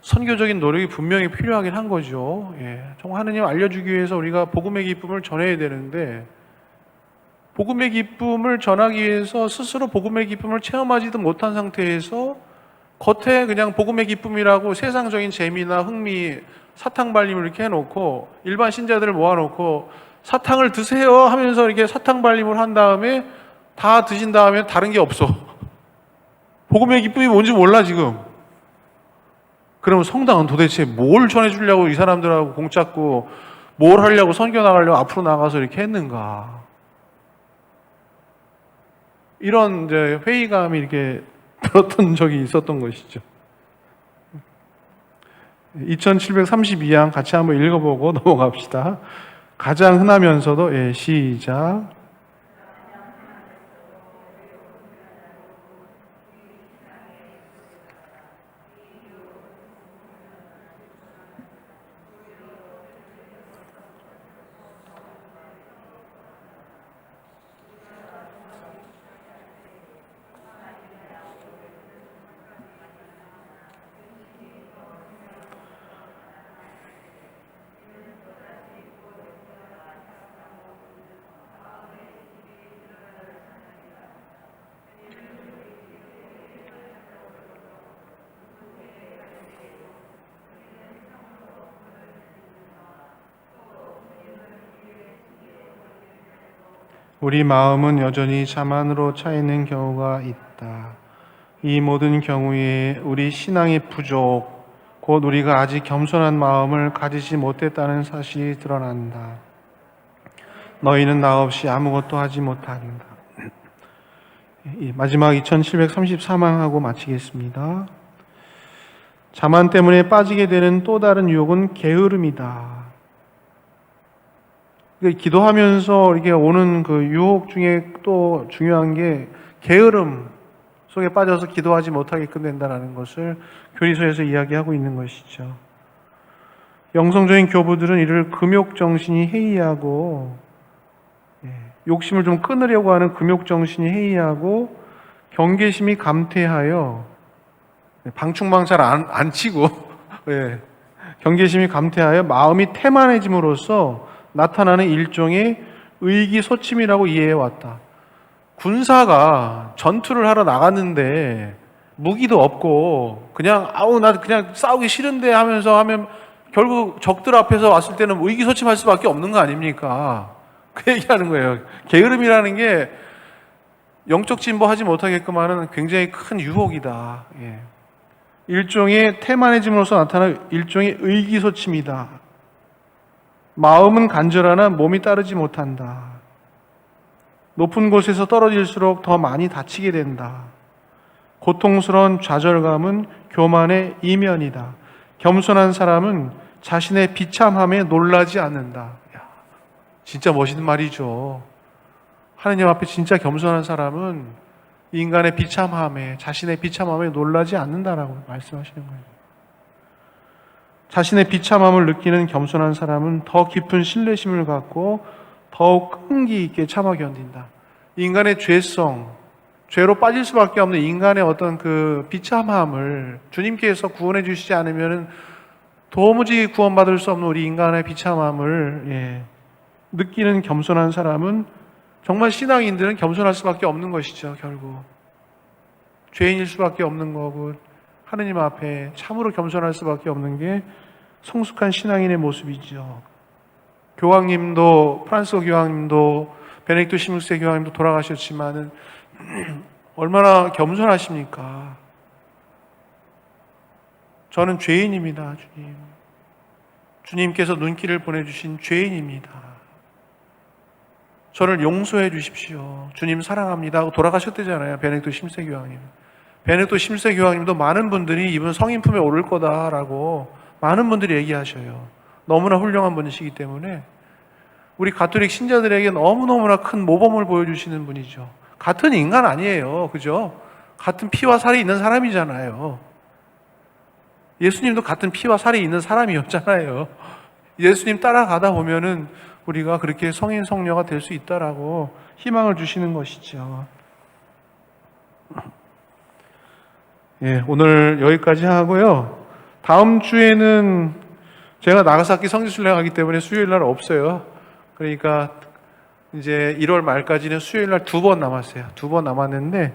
선교적인 노력이 분명히 필요하긴 한 거죠. 정말 하느님 알려주기 위해서 우리가 복음의 기쁨을 전해야 되는데 복음의 기쁨을 전하기 위해서 스스로 복음의 기쁨을 체험하지도 못한 상태에서 겉에 그냥 복음의 기쁨이라고 세상적인 재미나 흥미, 사탕 발림을 이렇게 해놓고 일반 신자들을 모아놓고 사탕을 드세요 하면서 이렇게 사탕 발림을 한 다음에 다 드신 다음에 다른 게 없어. 복음의 기쁨이 뭔지 몰라 지금. 그러면 성당은 도대체 뭘 전해주려고 이 사람들하고 공짜고 뭘 하려고 선교 나가려고 앞으로 나가서 이렇게 했는가. 이런 이제 회의감이 이렇게 들었던 적이 있었던 것이죠. 2732양 같이 한번 읽어보고 넘어갑시다. 가장 흔하면서도 시작. 우리 마음은 여전히 자만으로 차 있는 경우가 있다. 이 모든 경우에 우리 신앙의 부족, 곧 우리가 아직 겸손한 마음을 가지지 못했다는 사실이 드러난다. 너희는 나 없이 아무것도 하지 못한다. 마지막 2734망하고 마치겠습니다. 자만 때문에 빠지게 되는 또 다른 유혹은 게으름이다. 기도하면서 이렇게 오는 그 유혹 중에 또 중요한 게 게으름 속에 빠져서 기도하지 못하게끔 된다는 것을 교리서에서 이야기하고 있는 것이죠. 영성적인 교부들은 이를 금욕정신이 해이하고 욕심을 좀 끊으려고 하는 금욕정신이 해이하고 경계심이 감퇴하여 방충망 잘 안 치고 경계심이 감퇴하여 마음이 태만해짐으로써 나타나는 일종의 의기소침이라고 이해해왔다. 군사가 전투를 하러 나갔는데 무기도 없고 그냥 나 그냥 싸우기 싫은데 하면서 하면 결국 적들 앞에서 왔을 때는 의기소침할 수밖에 없는 거 아닙니까? 그 얘기하는 거예요. 게으름이라는 게 영적 진보하지 못하게끔 하는 굉장히 큰 유혹이다. 일종의 태만해짐으로써 나타나는 일종의 의기소침이다. 마음은 간절하나 몸이 따르지 못한다. 높은 곳에서 떨어질수록 더 많이 다치게 된다. 고통스러운 좌절감은 교만의 이면이다. 겸손한 사람은 자신의 비참함에 놀라지 않는다. 진짜 멋있는 말이죠. 하느님 앞에 진짜 겸손한 사람은 인간의 비참함에, 자신의 비참함에 놀라지 않는다라고 말씀하시는 거예요. 자신의 비참함을 느끼는 겸손한 사람은 더 깊은 신뢰심을 갖고 더욱 끈기 있게 참아 견딘다. 인간의 죄성, 죄로 빠질 수밖에 없는 인간의 어떤 그 비참함을 주님께서 구원해 주시지 않으면 도무지 구원받을 수 없는 우리 인간의 비참함을 느끼는 겸손한 사람은 정말 신앙인들은 겸손할 수밖에 없는 것이죠. 결국 죄인일 수밖에 없는 거고 하느님 앞에 참으로 겸손할 수밖에 없는 게 성숙한 신앙인의 모습이죠. 교황님도 프란시스 교황님도 베네딕토 16세 교황님도 돌아가셨지만은 얼마나 겸손하십니까? 저는 죄인입니다, 주님. 주님께서 눈길을 보내주신 죄인입니다. 저를 용서해 주십시오. 주님 사랑합니다 하고 돌아가셨대잖아요. 베네딕토 10세 교황님. 베네딕토 10세 교황님도 많은 분들이 이분 성인품에 오를 거다라고 많은 분들이 얘기하셔요. 너무나 훌륭한 분이시기 때문에 우리 가톨릭 신자들에게 너무너무나 큰 모범을 보여주시는 분이죠. 같은 인간 아니에요. 그죠? 같은 피와 살이 있는 사람이잖아요. 예수님도 같은 피와 살이 있는 사람이었잖아요. 예수님 따라가다 보면은 우리가 그렇게 성인 성녀가 될 수 있다라고 희망을 주시는 것이죠. 예, 오늘 여기까지 하고요. 다음 주에는 제가 나가사키 성지순례 가기 때문에 수요일 날 없어요. 그러니까 이제 1월 말까지는 수요일 날 2번 남았어요. 2번 남았는데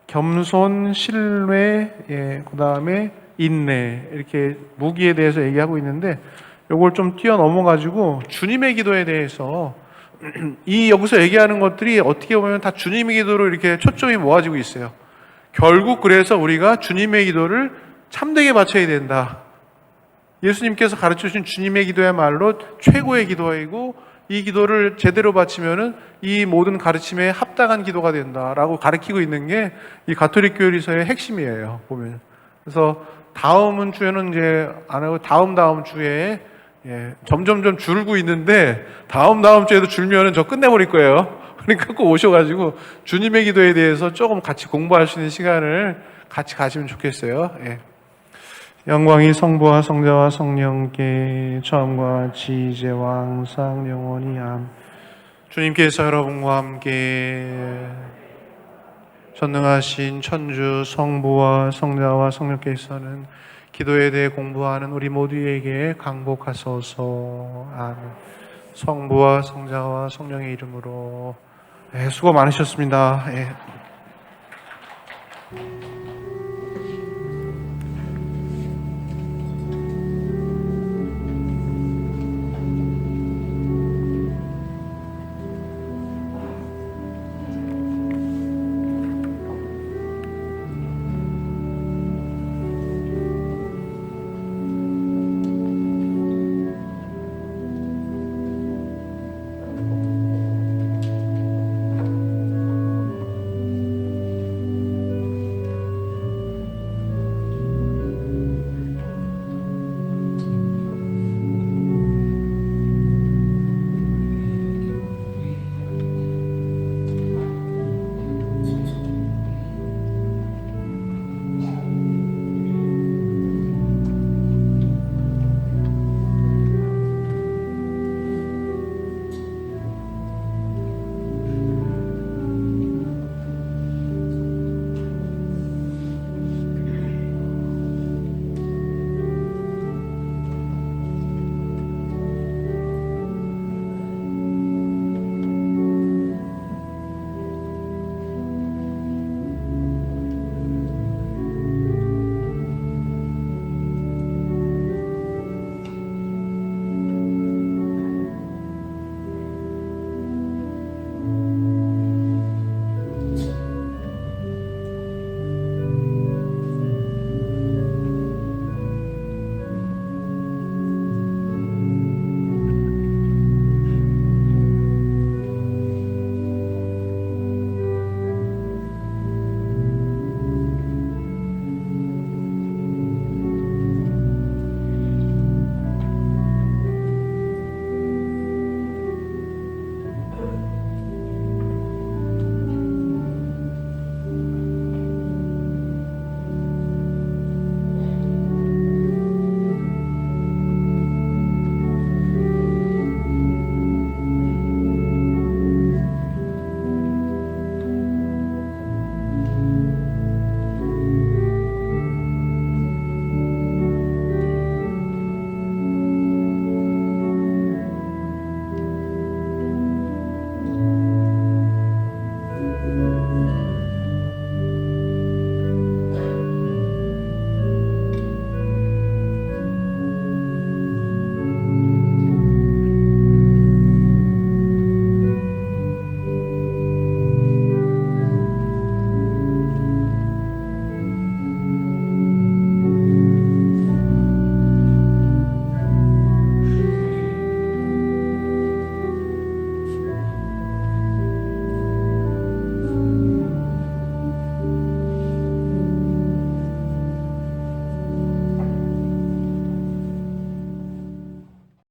겸손, 신뢰, 예, 그다음에 인내, 이렇게 무기에 대해서 얘기하고 있는데 요걸 좀 뛰어넘어 가지고 주님의 기도에 대해서 여기서 얘기하는 것들이 어떻게 보면 다 주님의 기도로 이렇게 초점이 모아지고 있어요. 결국 그래서 우리가 주님의 기도를 참되게 바쳐야 된다. 예수님께서 가르쳐 주신 주님의 기도야말로 최고의 기도이고 이 기도를 제대로 바치면은 이 모든 가르침에 합당한 기도가 된다라고 가르치고 있는 게 이 가톨릭 교리서의 핵심이에요. 보면. 그래서 다음 주에는 이제 안 하고 다음 주에 점점 줄고 있는데 다음 주에도 줄면은 저 끝내버릴 거예요. 그러니까 꼭 오셔가지고 주님의 기도에 대해서 조금 같이 공부할 수 있는 시간을 같이 가시면 좋겠어요. 예. 영광이 성부와 성자와 성령께 처음과 같이 이제와 항상 영원히 아멘. 주님께서 여러분과 함께 전능하신 천주 성부와 성자와 성령께서는 기도에 대해 공부하는 우리 모두에게 강복하소서. 아멘. 성부와 성자와 성령의 이름으로 수고 많으셨습니다. 예.